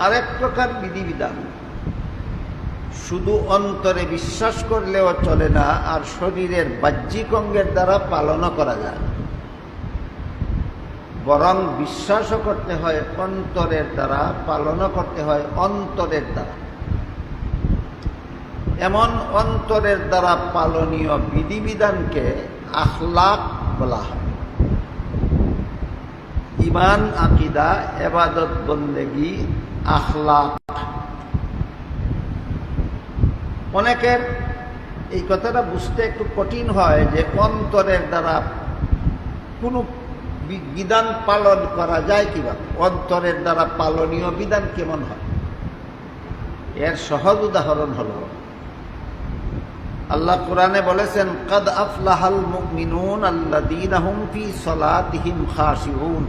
আরেক প্রকার বিধিবিধান শুধু অন্তরে বিশ্বাস করলেও চলে না, আর শরীরের বাহ্যিক অঙ্গের দ্বারা পালনও করা যায়, বরং বিশ্বাসও করতে হয় অন্তরের দ্বারা, পালনও করতে হয় অন্তরের দ্বারা। এমন অন্তরের দ্বারা পালনীয় বিধিবিধানকে আখলাক বলা হয়। ঈমান, আকীদা, ইবাদত, বন্দেগী, আখলাক। অনেকের এই কথাটা বুঝতে একটু কঠিন হয় যে অন্তরের দ্বারা কোনো বিধান পালন করা যায় কিভাবে, অন্তরের দ্বারা পালনীয় বিধান কেমন হয়। এর সহজ উদাহরণ হলো আল্লাহ কোরআনে বলেছেন, কাদ আফলাহাল মুমিনুন আল্লাযীনা হুম ফী সালাতিহিম খাশিউন।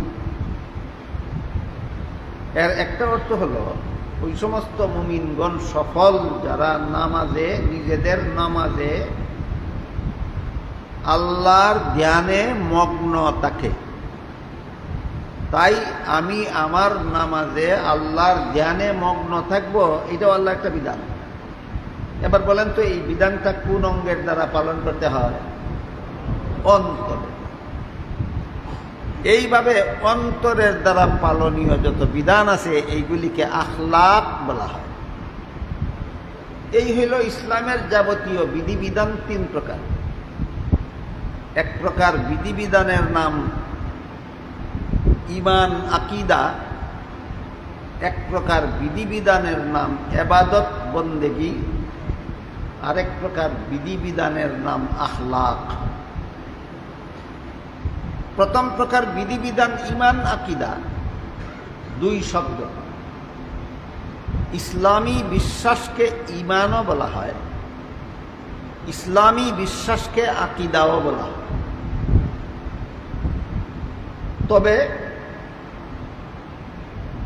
এর একটা অর্থ হলো ওই সমস্ত মুমিনগণ সফল যারা নামাজে, নিজেদের নামাজে আল্লাহর ধ্যানে মগ্ন থাকে। তাই আমি আমার নামাজে আল্লাহর ধ্যানে মগ্ন থাকবো, এটাও আল্লাহ একটা বিধান। এবার বলেন তো এই বিধানটা কোন অঙ্গের দ্বারা পালন করতে হয়? অন্তরে। এইভাবে অন্তরের দ্বারা পালনীয় যত বিধান আছে এইগুলিকে আখলাক বলা হয়। এই হইল ইসলামের যাবতীয় বিধিবিধান তিন প্রকার। এক প্রকার বিধিবিধানের নাম ঈমান, আকীদা। এক প্রকার বিধিবিধানের নাম ইবাদত, বন্দেগী। আরেক প্রকার বিধিবিধানের নাম আখলাক। প্রথম প্রকার বিধিবিধান ঈমান, আকীদা, দুই শব্দ। ইসলামী বিশ্বাসকে ঈমানও বলা হয়, ইসলামী বিশ্বাসকে আকীদাও বলা হয়। তবে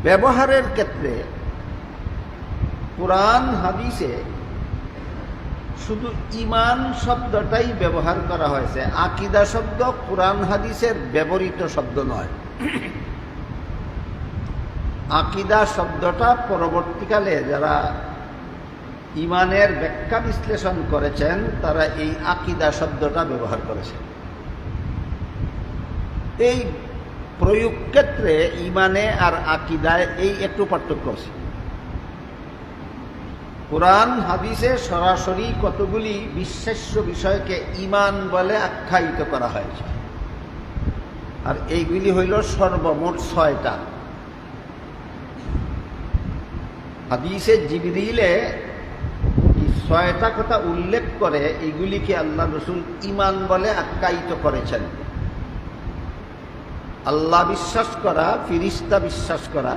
ব্যবহারের ক্ষেত্রে কুরআন হাদিসে শুধু ঈমান শব্দটাই ব্যবহার করা হয়েছে। আকীদা শব্দ কুরআন হাদিসের ব্যবহৃত শব্দ নয়। আকীদা শব্দটা পরবর্তীকালে যারা ঈমানের ব্যাখ্যা বিশ্লেষণ করেছেন তারা এই আকীদা শব্দটা ব্যবহার করেছেন। এই প্রয়োগ ক্ষেত্রে ঈমানে আর আকীদায় এই একটু পার্থক্য আছে। কুরআন হাদিসে সরাসরি কতগুলি বিশ্বাস্য বিষয়কে ঈমান বলে আখ্যায়িত করা হয়েছে, আর এইগুলি হইল সর্বমোট 6টা। হাদিসে জিবরিলে 6টা কথা উল্লেখ করে এইগুলিকে আল্লাহ রাসূল ঈমান বলে আখ্যায়িত করেছেন। আল্লাহ বিশ্বাস করা, ফিরিস্তা বিশ্বাস করা,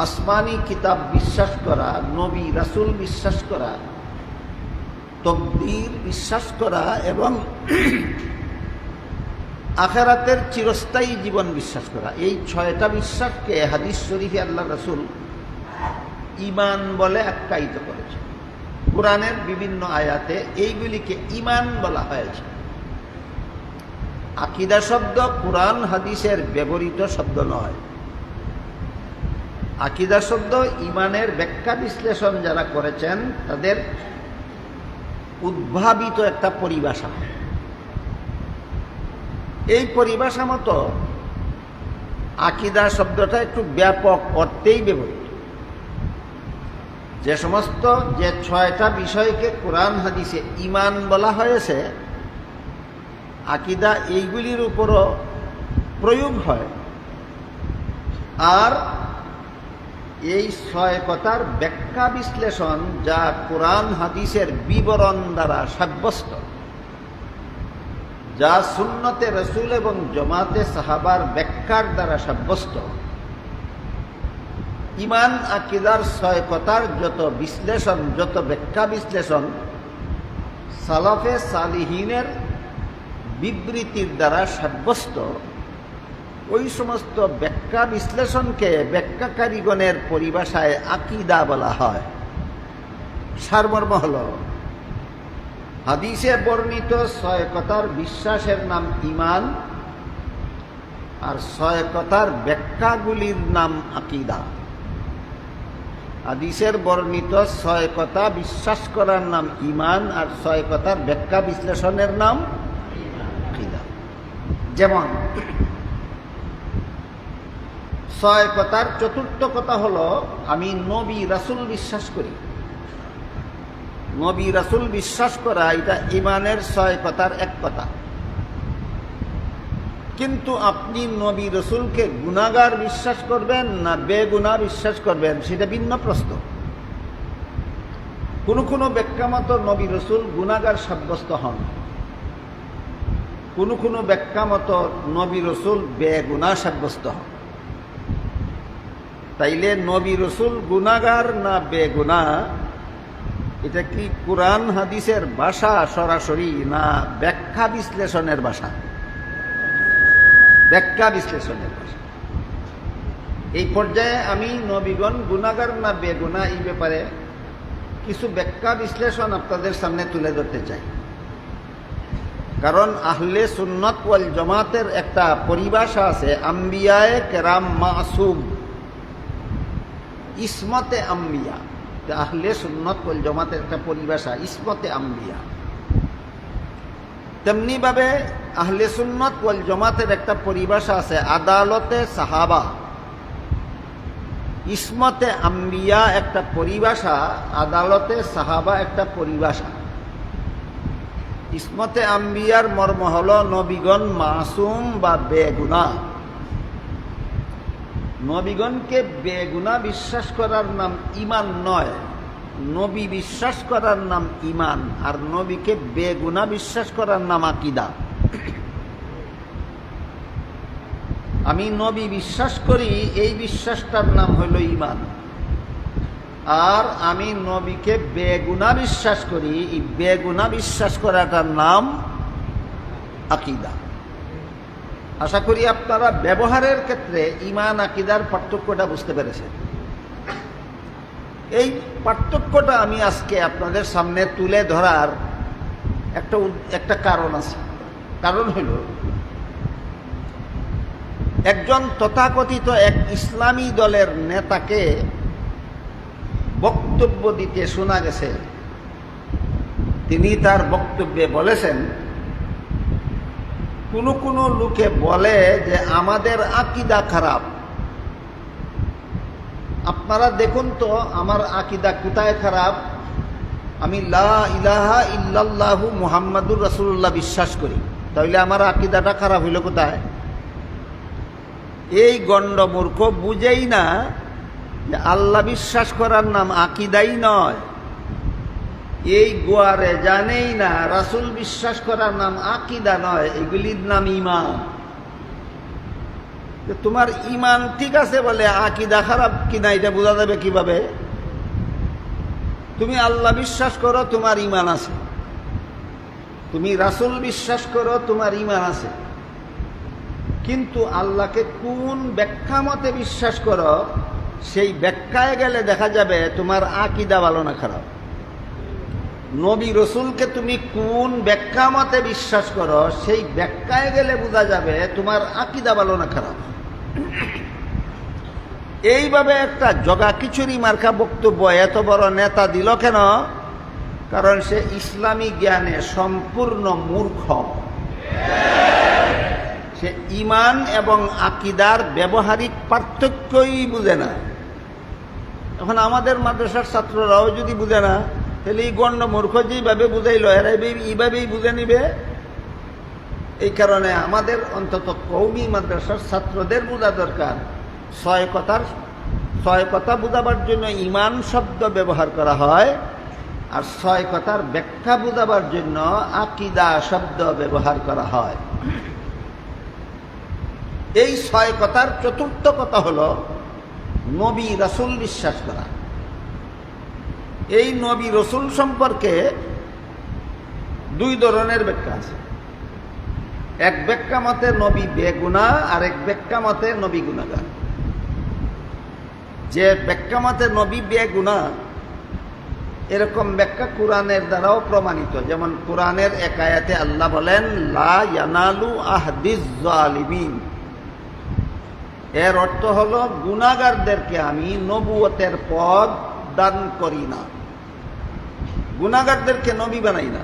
আসমানি কিতাব বিশ্বাস করা, নবী রাসূল বিশ্বাস করা, তকদীর বিশ্বাস করা এবং আখিরাতের চিরস্থায়ী জীবন বিশ্বাস করা। এই 6টা বিশ্বাসকে হাদিস শরীফে আল্লাহ রাসূল ঈমান বলে আখ্যায়িত করেছে। কুরআনের বিভিন্ন আয়াতে এইগুলিকে ঈমান বলা হয়েছে। আকীদা শব্দ কুরআন হাদিসের ব্যবহৃত শব্দ নয়। আকীদা শব্দ ঈমানের ব্যাখ্যা বিশ্লেষণ যারা করেছেন তাদের উদ্ভাবিত একটা পরিভাষা। এই পরিভাষা মতো আকীদা শব্দটা একটু ব্যাপক অর্থেই ব্যবহৃত। যে 6টা বিষয়কে কুরআন হাদিসে ঈমান বলা হয়েছে, আকীদা এইগুলির উপরও প্রয়োগ হয়। আর এই 6 কথার ব্যাখ্যা বিশ্লেষণ যা কুরআন হাদিসের বিবরণ দ্বারা সাব্যস্ত, যা সুন্নতে রাসূল এবং জামাতে সাহাবার ব্যাখ্যার দ্বারা সাব্যস্ত, ঈমান আকীদার 6 কথার যত বিশ্লেষণ, যত ব্যাখ্যা বিশ্লেষণ সালাফে সালিহিনের বিবৃতির দ্বারা সাব্যস্ত, ওই সমস্ত ব্যাখ্যা বিশ্লেষণকে ব্যাখ্যাকারীগণের পরিভাষায় আকীদা বলা হয়। সারমর্ম হল হাদিসে বর্ণিত 6 কথার বিশ্বাসের নাম ঈমান, আর 6 কথার ব্যাখ্যাগুলির নাম আকীদা। হাদিসের বর্ণিত 6 কথা বিশ্বাস করার নাম ঈমান, আর 6 কথার ব্যাখ্যা বিশ্লেষণের নাম আকীদা। যেমন 6 কথার চতুর্থ কথা হলো আমি নবী রাসূল বিশ্বাস করি। নবী রাসূল বিশ্বাস করা এটা ঈমানের 6 কথার এক কথা। কিন্তু আপনি নবী রাসূলকে গুনাহগার বিশ্বাস করবেন না বেগুনাহ বিশ্বাস করবেন সেটা ভিন্ন প্রশ্ন। কোনো ব্যাখ্যা মতো নবী রাসূল গুনাহগার সাব্যস্ত হন, কোনো ব্যাখ্যা মতো নবী রাসূল বেগুনাহ সাব্যস্ত হন। তাইলে নবী রাসূল গুনাহগার না বেগুনাহ, এটা কি কোরআন হাদিসের ভাষা সরাসরি না ব্যাখ্যা বিশ্লেষণের ভাষা? ব্যাখ্যা বিশ্লেষণের ভাষা। এই পর্যায়ে আমি নবীগণ গুনাহগার না বেগুনাহ এই ব্যাপারে কিছু ব্যাখ্যা বিশ্লেষণ আপনাদের সামনে তুলে ধরতে চাই। কারণ আহলে সুন্নাত ওয়াল জামাতের একটা পরিভাষা আছে, আম্বিয়ায়ে কেরাম মাসুম, ইসমতে আম্বিয়া। আহলে সুন্নাত ওয়াল জামাতের একটা পরিভাষা ইসমতে আম্বিয়া। তেমনি ভাবে আহলে সুন্নাত ওয়াল জামাতের একটা পরিভাষা আছে আদালতে সাহাবা। ইসমতে আম্বিয়া একটা পরিভাষা, আদালতে সাহাবা একটা পরিভাষা। ইসমতে আম্বিয়ার মর্ম হল নবীগণ মাসুম বা বেগুনাহ। নবীগণকে বেগুনাহ বিশ্বাস করার নাম ঈমান নয়, নবী বিশ্বাস করার নাম ঈমান, আর নবীকে বেগুনাহ বিশ্বাস করার নাম আকীদা। আমি নবী বিশ্বাস করি এই বিশ্বাসটার নাম হইল ঈমান, আর আমি নবীকে বেগুনাহ বিশ্বাস করি এই বেগুনাহ বিশ্বাস করাটার নাম আকীদা। আশা করি আপনারা ব্যবহারের ক্ষেত্রে ঈমান আকীদার পার্থক্যটা বুঝতে পেরেছেন। এই পার্থক্যটা আমি আজকে আপনাদের সামনে তুলে ধরার একটা কারণ আছে। কারণ হইল একজন তথাকথিত এক ইসলামী দলের নেতাকে বক্তব্য দিতে শোনা গেছে। তিনি তার বক্তব্যে বলেছেন, কোনো লোকে বলে যে আমাদের আকীদা খারাপ। আপনারা দেখুন তো আমার আকীদা কোথায় খারাপ? আমি লা ইলাহা ইল্লাল্লাহু মুহাম্মাদুর রাসূলুল্লাহ বিশ্বাস করি, তাহলে আমার আকীদাটা খারাপ হইল কোথায়? এই গণ্ড মূর্খ বুঝেই না যে আল্লাহ বিশ্বাস করার নাম আকীদাই নয়। এই গোয়ারে জানেই না রাসূল বিশ্বাস করার নাম আকীদা নয়, এগুলির নাম ঈমান। তোমার ঈমান ঠিক আছে বলে আকীদা খারাপ কিনা এটা বোঝা যাবে কিভাবে? তুমি আল্লাহ বিশ্বাস করো, তোমার ঈমান আছে। তুমি রাসূল বিশ্বাস করো, তোমার ঈমান আছে। কিন্তু আল্লাহকে কোন ব্যাখ্যা মতে বিশ্বাস করো, সেই ব্যাখ্যায় গেলে দেখা যাবে তোমার আকীদা ভালো না খারাপ। নবী রসুলকে তুমি কোন ব্যাখ্যা মতে বিশ্বাস করো, সেই ব্যাখ্যায় গেলে বোঝা যাবে তোমার আকীদা ভালো না খারাপ। এইভাবে একটা জগা খিচুড়ি মার্কা বক্তব্য এত বড় নেতা দিল কেন? কারণ সে ইসলামী জ্ঞানে সম্পূর্ণ মূর্খ। সে ঈমান এবং আকীদার ব্যবহারিক পার্থক্যই বুঝে না। এখন আমাদের মাদ্রাসার ছাত্ররাও যদি বুঝে না, তাহলে এই গণ্ড মূর্খ যেইভাবে বুঝাইল এরা এইভাবেই বুঝে নিবে। এই কারণে আমাদের অন্তত কওমি মাদ্রাসার ছাত্রদের বোঝা দরকার, 6 কথা বুঝাবার জন্য ঈমান শব্দ ব্যবহার করা হয়, আর 6 কথার ব্যাখ্যা বুঝাবার জন্য আকীদা শব্দ ব্যবহার করা হয়। এই 6 কথার চতুর্থ কথা হলো নবী রাসূল বিশ্বাস করা। এই নবী রাসূল সম্পর্কে 2 ধরনের ব্যাখ্যা আছে। এক ব্যাখ্যা মতে নবী বেগুনাহ, আর এক ব্যাখ্যা মতে নবী গুনাহগার। যে ব্যাখ্যা মতে নবী বেগুনাহ, এরকম ব্যাখ্যা কোরআনের দ্বারাও প্রমাণিত। যেমন কোরআনের এক আয়াতে আল্লাহ বলেন, লা ইয়ানালু আহদিজ জালিমিন। এর অর্থ হলো গুনাহগারদেরকে আমি নবুয়তের পদ দান করি না, গুনাহগারদেরকে নবী বানাই না।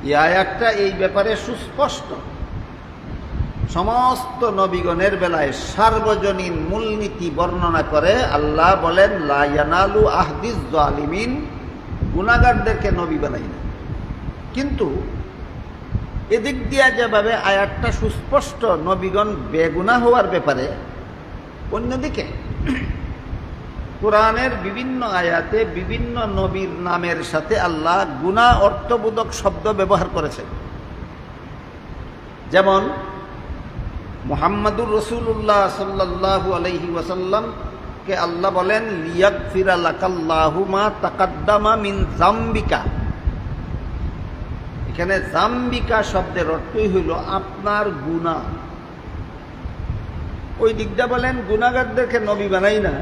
এই আয়াতটা এই ব্যাপারে সুস্পষ্ট। সমস্ত নবীগণের বেলায় সার্বজনীন মূলনীতি বর্ণনা করে আল্লাহ বলেন, লা ইয়ানালু আহদিজ জালিমিন, গুনাহগারদেরকে নবী বানাই না। কিন্তু এদিক দিয়া যেভাবে আয়াতটা সুস্পষ্ট নবীগণ বেগুনাহ হওয়ার ব্যাপারে, অন্যদিকে কোরআনের বিভিন্ন আয়াতে বিভিন্ন নবীর নামের সাথে আল্লাহ গুনাহ অর্থবোধক শব্দ ব্যবহার করেছেন। যেমন মুহাম্মাদুর রাসূলুল্লাহ সাল্লাল্লাহু আলাইহি ওয়াসাল্লামকে আল্লাহ বলেন, লিয়াগফিরা লাকাল্লাহু মা তাকাদ্দামা মিন যামবিকা। এখানে যামবিকা শব্দের অর্থই হইল আপনার গুনাহ। ওই দিকটা বলেন গুনাহগারদেরকে নবী বানাই না,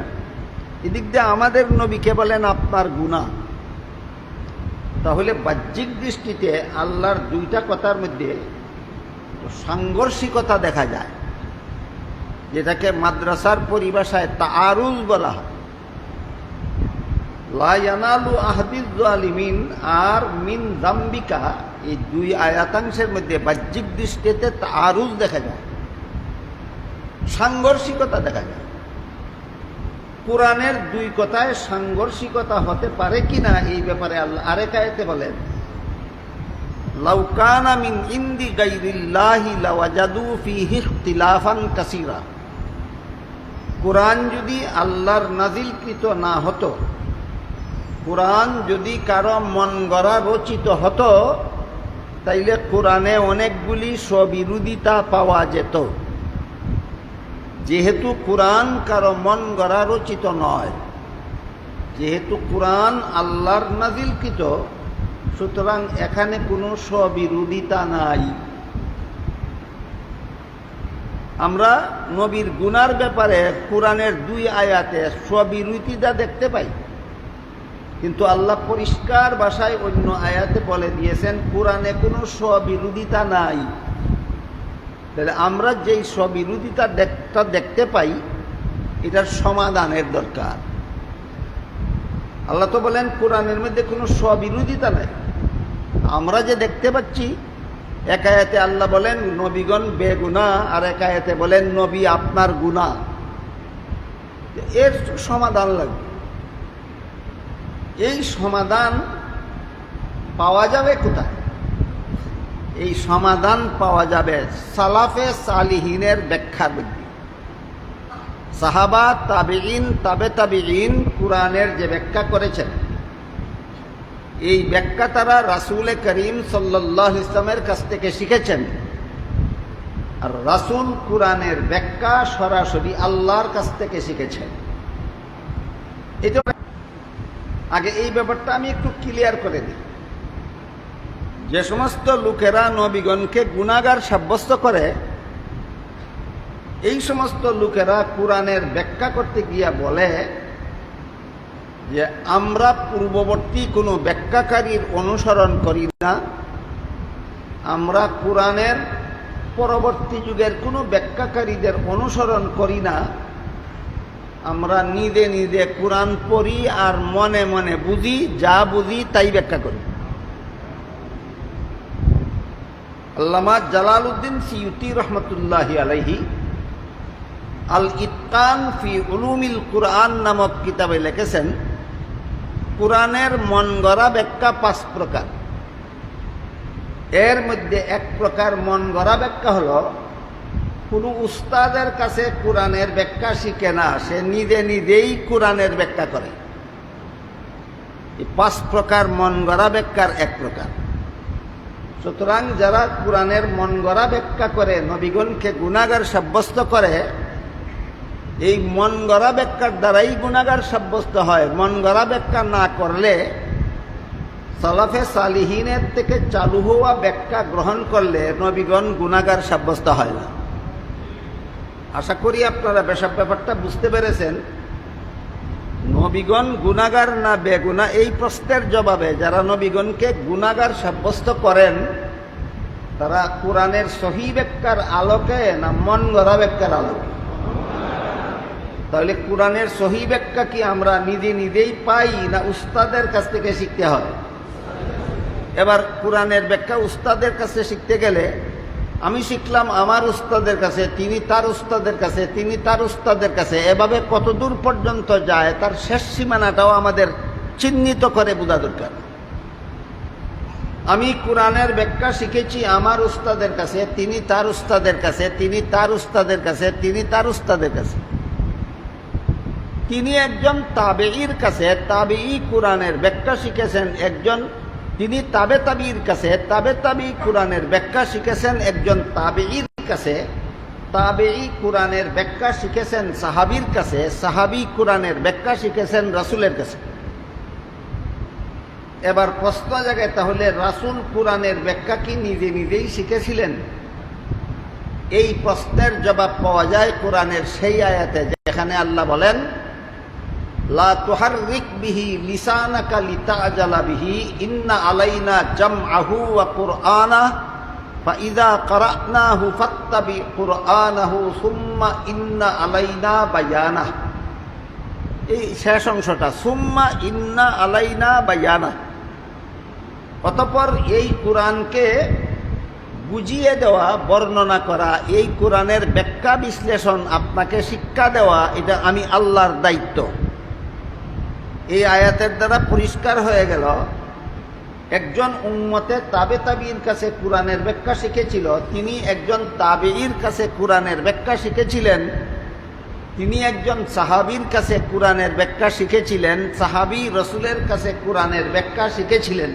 এদিক দিয়ে আমাদের নবীকে বলেন আপনার গুনাহ। তাহলে বাহ্যিক দৃষ্টিতে আল্লাহর দুইটা কথার মধ্যে সাংঘর্ষিকতা দেখা যায়, যেটাকে মাদ্রাসার পরিভাষায় তাআরুজ বলা হয়। লা ইয়ানালু আহদিজ জালিমিন আর মিন যামবিকা, এই দুই আয়াতাংশের মধ্যে বাহ্যিক দৃষ্টিতে তাআরুজ দেখা যায়, সাংঘর্ষিকতা দেখা যায়। কোরআনের দুই কথায় সাংঘর্ষিকতা হতে পারে কিনা এই ব্যাপারে আল্লাহ আরেক আয়াতে বলেন, লাউ কানা মিন ইনদি গায়রিল্লাহি লাওয়াজাদু ফীহি ইখতিলাফান কাসীরা। কোরআন যদি আল্লাহর নাজিলকৃত না হতো, কোরআন যদি কারো মন গড়া রচিত হতো, তাইলে কোরআনে অনেকগুলি স্ববিরোধিতা পাওয়া যেত। যেহেতু কোরআন কারো মন গড়া রচিত নয়, যেহেতু কোরআন আল্লাহর নাজিলকৃত, সুতরাং এখানে কোনো স্ববিরোধিতা নাই। আমরা নবীর গুনার ব্যাপারে কোরআনের দুই আয়াতে স্ববিরোধিতা দেখতে পাই, কিন্তু আল্লাহ পরিষ্কার ভাষায় অন্য আয়াতে বলে দিয়েছেন কোরআনে কোনো স্ববিরোধিতা নাই। তাহলে আমরা যেই স্ববিরোধিতা দেখতে পাই, এটার সমাধানের দরকার। আল্লাহ তো বলেন কোরআনের মধ্যে কোনো স্ববিরোধিতা নাই। আমরা যে দেখতে পাচ্ছি, এক আয়াতে আল্লাহ বলেন নবীগণ বেগুনাহ, আর এক আয়াতে বলেন নবী আপনার গুনাহ। এর সমাধান লাগবে। এই সমাধান পাওয়া যাবে কোথায়? এই সমাধান পাওয়া যাবে সালাফে সালিহিনের ব্যাখ্যার মধ্যে। সাহাবা, তাবেঈন, তাবে তাবেঈন কুরআনের যে ব্যাখ্যা করেছেন, এই ব্যাখ্যা তারা রাসূল করিম সাল্লাল্লাহু আলাইহি ওয়াসাল্লামের কাছ থেকে শিখেছেন। আর রাসূল কুরআনের ব্যাখ্যা সরাসরি আল্লাহর কাছ থেকে শিখেছেন। এটা আগে এই ব্যাপারটা আমি একটু ক্লিয়ার করে দিই। যে সমস্ত লোকেরা নবীগণকে গুনাহগার সাব্যস্ত করে, এই সমস্ত লোকেরা কোরআনের ব্যাখ্যা করতে গিয়া বলে যে আমরা পূর্ববর্তী কোনো ব্যাখ্যাকারীর অনুসরণ করি না, আমরা কোরআনের পরবর্তী যুগের কোনো ব্যাখ্যাকারীদের অনুসরণ করি না, আমরা নিজে নিজে কোরআন পড়ি আর মনে মনে বুঝি, যা বুঝি তাই ব্যাখ্যা করি। আল্লামা জালালউদ্দিন সিয়ুতি রহমতুল্লাহি আলাইহি আল ইতকান ফি উলুমিল কুরআন নামক কিতাবে লিখেছেন, কোরআনের মন গড়া ব্যাখ্যা 5 প্রকার। এর মধ্যে এক প্রকার মন গড়া ব্যাখ্যা হলো, কোনো উস্তাদের কাছে কোরআনের ব্যাখ্যা শিখে না, সে নিজে নিজেই কোরআনের ব্যাখ্যা করে। এই 5 প্রকার মন গড়া ব্যাখ্যার এক প্রকার। সুতরাং যারা কোরআনের মন গড়া ব্যাখ্যা করে নবীগণকে গুনাহগার সাব্যস্ত করে, এই মন গড়া ব্যাখ্যার দ্বারাই গুনাহগার সাব্যস্ত হয়। মন গড়া ব্যাখ্যা না করলে, সালাফে সালিহিনের থেকে চালু হওয়া ব্যাখ্যা গ্রহণ করলে নবীগণ গুনাহগার সাব্যস্ত হয় না। আশা করি আপনারা ব্যাপারটা বুঝতে পেরেছেন। নবীগণ গুনাহগার না বেগুনাহ, এই প্রশ্নের জবাবে যারা নবীগণকে গুনাহগার সাব্যস্ত করেন, তারা কোরআনের সহি ব্যাখ্যার আলোকে না মন গড়া ব্যাখ্যার আলোকে? তাহলে কোরআনের সহি ব্যাখ্যা কি আমরা নিজে নিজেই পাই না উস্তাদের কাছ থেকে শিখতে হয়? এবার কোরআনের ব্যাখ্যা উস্তাদের কাছে শিখতে গেলে আমি শিখলাম আমার উস্তাদের কাছে, তিনি তার উস্তাদের কাছে, তিনি তার উস্তাদের কাছে, এভাবে কতদূর পর্যন্ত যায় তার শেষ সীমানাটাও আমাদের চিহ্নিত করে বোঝা দরকার। আমি কোরআনের ব্যাখ্যা শিখেছি আমার উস্তাদের কাছে, তিনি তার উস্তাদের কাছে, তিনি তার উস্তাদের কাছে, তিনি তার উস্তাদের কাছে। তিনি একজন তাবেঈর কাছে তাবেঈ কোরআনের ব্যাখ্যা শিখেছেন একজন, তিনি তাবে তাবির কাছে তাবে তাবি কোরআনের ব্যাখ্যা শিখেছেন একজন তাবেঈর কাছে, তাবেঈ কোরআনের ব্যাখ্যা শিখেছেন সাহাবীর কাছে, সাহাবী কোরআনের ব্যাখ্যা শিখেছেন রাসূলের কাছে। এবার প্রশ্ন জাগে, তাহলে রাসূল কোরআনের ব্যাখ্যা কি নিজে নিজেই শিখেছিলেন? এই প্রশ্নের জবাব পাওয়া যায় কোরআনের সেই আয়াতে যেখানে আল্লাহ বলেন, লা তুহাররিক বিহি লিসানাকা লিতাজালা বিহি ইন্না আলাইনা জামআহু ওয়া কুরআনা ফাইযা ক্বারানাহু ফাত্তাবি কুরআনাহু সুম্মা ইন্না আলাইনা বায়ানা। এই শেষ অংশটা সুম্মা ইন্না আলাইনা বায়ানা। অতঃপর এই কোরআনকে বুঝিয়ে দেওয়া, বর্ণনা করা, এই কোরআনের ব্যাখ্যা বিশ্লেষণ আপনাকে শিক্ষা দেওয়া, এটা আমি আল্লাহর দায়িত্ব। এই আয়াতের দ্বারা পরিষ্কার হয়ে গেল একজন উম্মতে তাবে তাবির কাছে কোরআনের ব্যাখ্যা শিখেছিল, তিনি একজন তাবেঈর কাছে কোরআনের ব্যাখ্যা শিখেছিলেন, তিনি একজন সাহাবীর কাছে কোরআনের ব্যাখ্যা শিখেছিলেন, সাহাবী রাসূলের কাছে কোরআনের ব্যাখ্যা শিখেছিলেন।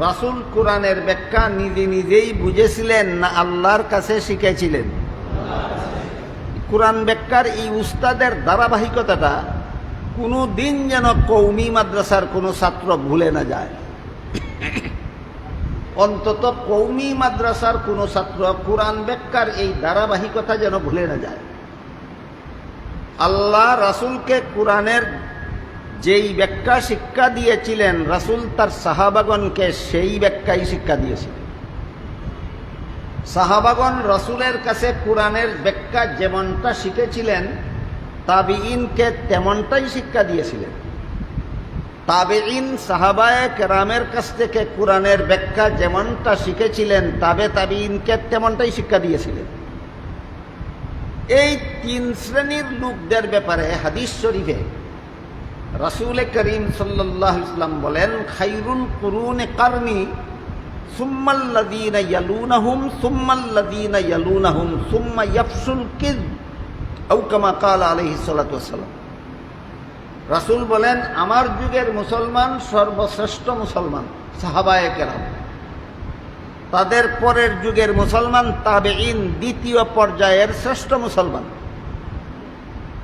রাসূল কোরআনের ব্যাখ্যা নিজে নিজেই বুঝেছিলেন না আল্লাহর কাছে শিখেছিলেন? কোরআন ব্যাখ্যার এই উস্তাদের ধারাবাহিকতাটা কোনো দিন যেন কওমি মাদ্রাসার কোনো ছাত্র ভুলে না যায়। অন্তত কওমি মাদ্রাসার কোনো ছাত্র কোরআন ব্যাখ্যার এই ধারাবাহিকতা যেন ভুলে না যায়। আল্লাহ রাসূলকে কোরআনের যেই ব্যাখ্যা শিক্ষা দিয়েছিলেন, রাসূল তার সাহাবাগণকে সেই ব্যাখ্যাই শিক্ষা দিয়েছিলেন। সাহাবাগণ রাসূলের কাছে কোরআনের ব্যাখ্যা যেমনটা শিখেছিলেন, তাবিঈনকে তেমনটাই শিক্ষা দিয়েছিলেন। তাবেঈন সাহাবায়ে কেরামের কাছ থেকে কোরআনের ব্যাখ্যা যেমনটা শিখেছিলেন, তাবে তাবিঈনকে তেমনটাই শিক্ষা দিয়েছিলেন। এই তিন শ্রেণীর লোকদের ব্যাপারে হাদিস শরীফে রাসূল করিম সাল্লাল্লাহু আলাইহি ওয়াসাল্লাম বলেন, খায়রুল কুরুনি কারনি সুম্মাল্লাযীনা ইয়ালুনাহুম সুম্মাল্লাযীনা ইয়ালুনাহুম সুম্মা ইয়াফশুল কিযব আও কামা ক্বালা আলাইহিস সালাতু ওয়াসসালাম। রাসূল বলেন, আমার যুগের মুসলমান সর্বশ্রেষ্ঠ মুসলমান সাহাবায়ে কেরাম, তাদের পরের যুগের মুসলমান তাবেঈন দ্বিতীয় পর্যায়ের শ্রেষ্ঠ মুসলমান,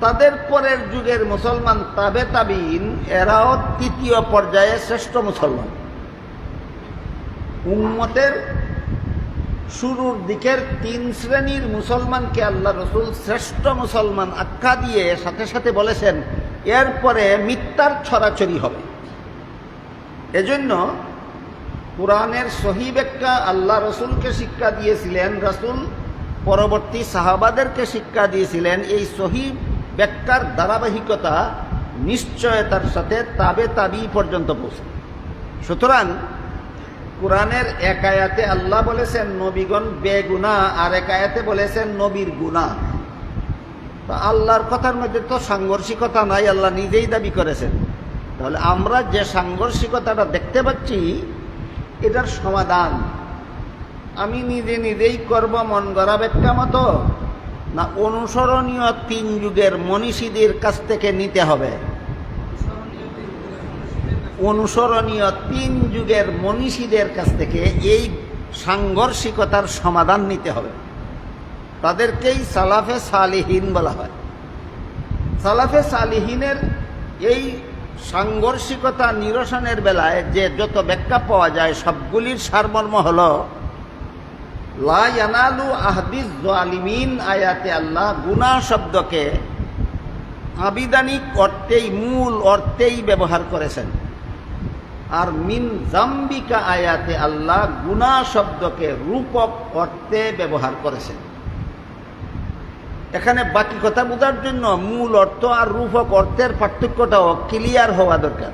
তাদের পরের যুগের মুসলমান তাবে তাবিঈন এরাও তৃতীয় পর্যায়ে শ্রেষ্ঠ মুসলমান। উম্মতের শুরুর দিকের তিন শ্রেণীর মুসলমানকে আল্লাহ রাসূল শ্রেষ্ঠ মুসলমান আখ্যা দিয়ে সাথে সাথে বলেছেন এরপরে মিথ্যার ছড়াছড়ি হবে। এজন্য কোরআনের সহি ব্যাখ্যা আল্লাহ রাসূলকে শিক্ষা দিয়েছিলেন, রাসূল পরবর্তী সাহাবাদেরকে শিক্ষা দিয়েছিলেন। এই সহি ব্যাখ্যার ধারাবাহিকতা নিশ্চয়তার সাথে তাবে তাবি পর্যন্ত পৌঁছে। সুতরাং কোরআনের এক আয়াতে আল্লাহ বলেছেন নবীগণ বেগুনাহ, আর এক আয়াতে বলেছেন নবীর গুনাহ। তো আল্লাহর কথার মধ্যে তো সাংঘর্ষিকতা নাই, আল্লাহ নিজেই দাবি করেছেন। তাহলে আমরা যে সাংঘর্ষিকতাটা দেখতে পাচ্ছি, এটার সমাধান আমি নিজে নিজেই করব মন গড়া ব্যাখ্যা মতো, না অনুসরণীয় তিন যুগের মনীষীদের কাছ থেকে নিতে হবে? অনুসরণীয় তিন যুগের মনীষীদের কাছ থেকে এই সাংঘর্ষিকতার সমাধান নিতে হবে। তাদেরকেই সালাফে সালিহিন বলা হয়। সালাফে সালিহিনের এই সাংঘর্ষিকতা নিরসনের বেলায় যে যত ব্যাখ্যা পাওয়া যায়, সবগুলির সারমর্ম হল লা ইয়ানালু আহদিজ জালিমিন আয়াতে আল্লাহ গুনাহ শব্দকে আবিধানিক অর্থেই, মূল অর্থেই ব্যবহার করেছেন, আর মিন জাম্বিকা আয়াতে আল্লাহ গুনাহ শব্দকে রূপক অর্থে ব্যবহার করেছেন। এখানে বাকি কথা বোঝার জন্য মূল অর্থ আর রূপক অর্থের পার্থক্যটাও ক্লিয়ার হওয়া দরকার।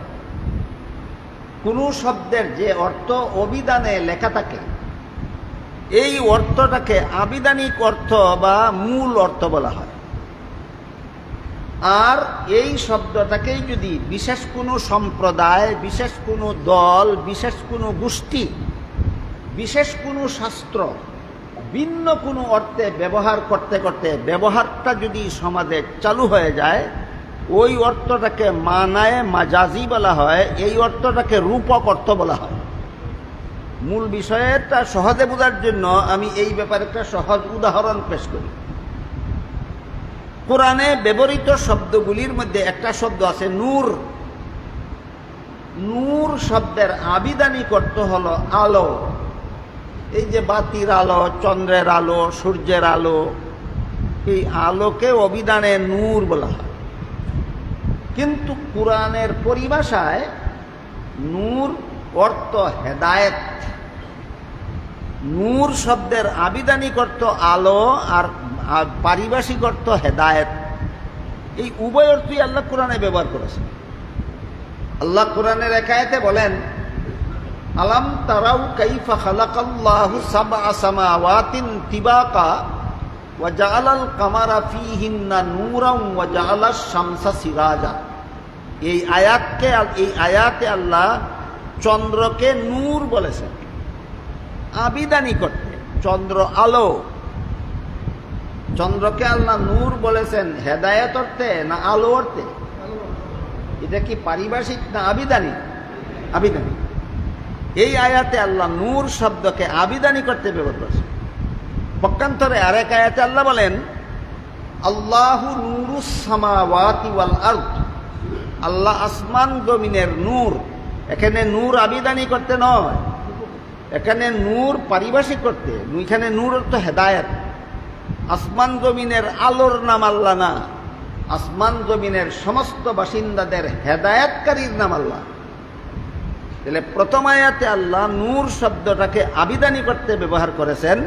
কোনো শব্দের যে অর্থ অভিধানে লেখা থাকে, এই অর্থটাকে আবিধানিক অর্থ বা মূল অর্থ বলা হয়। আর এই শব্দটাকেই যদি বিশেষ কোনো সম্প্রদায়, বিশেষ কোনো দল, বিশেষ কোনো গোষ্ঠী, বিশেষ কোনো শাস্ত্র ভিন্ন কোনো অর্থে ব্যবহার করতে করতে ব্যবহারটা যদি সমাজে চালু হয়ে যায়, ওই অর্থটাকে মানায়ে মাজাজি বলা হয়, এই অর্থটাকে রূপক অর্থ বলা হয়। মূল বিষয়টা সহজে বোঝার জন্য আমি এই ব্যাপারে একটা সহজ উদাহরণ পেশ করি। কোরআনে ব্যবহৃত শব্দগুলির মধ্যে একটা শব্দ আছে নূর। নূর শব্দের আবিধানিক অর্থ হলো আলো। এই যে বাতির আলো, চন্দ্রের আলো, সূর্যের আলো, এই আলোকে অভিধানে নূর বলা হয়। কিন্তু কোরআনের পরিভাষায় নূর অর্থ হেদায়েত। নূর শব্দের আবিধানিক অর্থ আলো আর পারিভাষিক অর্থ হেদায়েত। এই উভয় অর্থই আল্লাহ কোরআনে ব্যবহার করেছেন। আল্লাহ কোরআনের এক আয়াতে বলেন, আলাম তারাউ কাইফা খালাকাল্লাহু সাবআ সামাওয়াতিন তিবাকা ওয়া জাআলাল কামারা ফীহিন্না নূরান ওয়া জাআলাশ শামসা সিরাজা। এই আয়াতে আল্লাহ চন্দ্রকে নূর বলেছেন আবিধানিক অর্থে। চন্দ্র আলো। চন্দ্রকে আল্লাহ নূর বলেছেন হেদায়েত অর্থে না আলো অর্থে? এটা কি পারিভাষিক না আবিধানিক? আবিধানিক। এই আয়াতে আল্লাহ নূর শব্দকে আবিধানিক অর্থে ব্যবহার করেছেন। পক্ষান্তরে আরেক আয়াতে আল্লাহ বলেন, আল্লাহু নূরুস সামাওয়াতি ওয়াল আরদ। আল্লাহ আসমান জমিনের নূর। এখানে নূর আবিধানিক অর্থে নয়, এখানে নূর পারিভাষিক করতে। এখানে নূর অর্থ হেদায়েত। আসমান জমিনের আলোর নাম আল্লাহ না, আসমান জমিনের সমস্ত বাসিন্দাদের হেদায়েতকারীর নাম আল্লাহ। তাহলে প্রথম আয়াতে আল্লাহ নূর শব্দটাকে আবিধানিক করতে ব্যবহার করেছেন,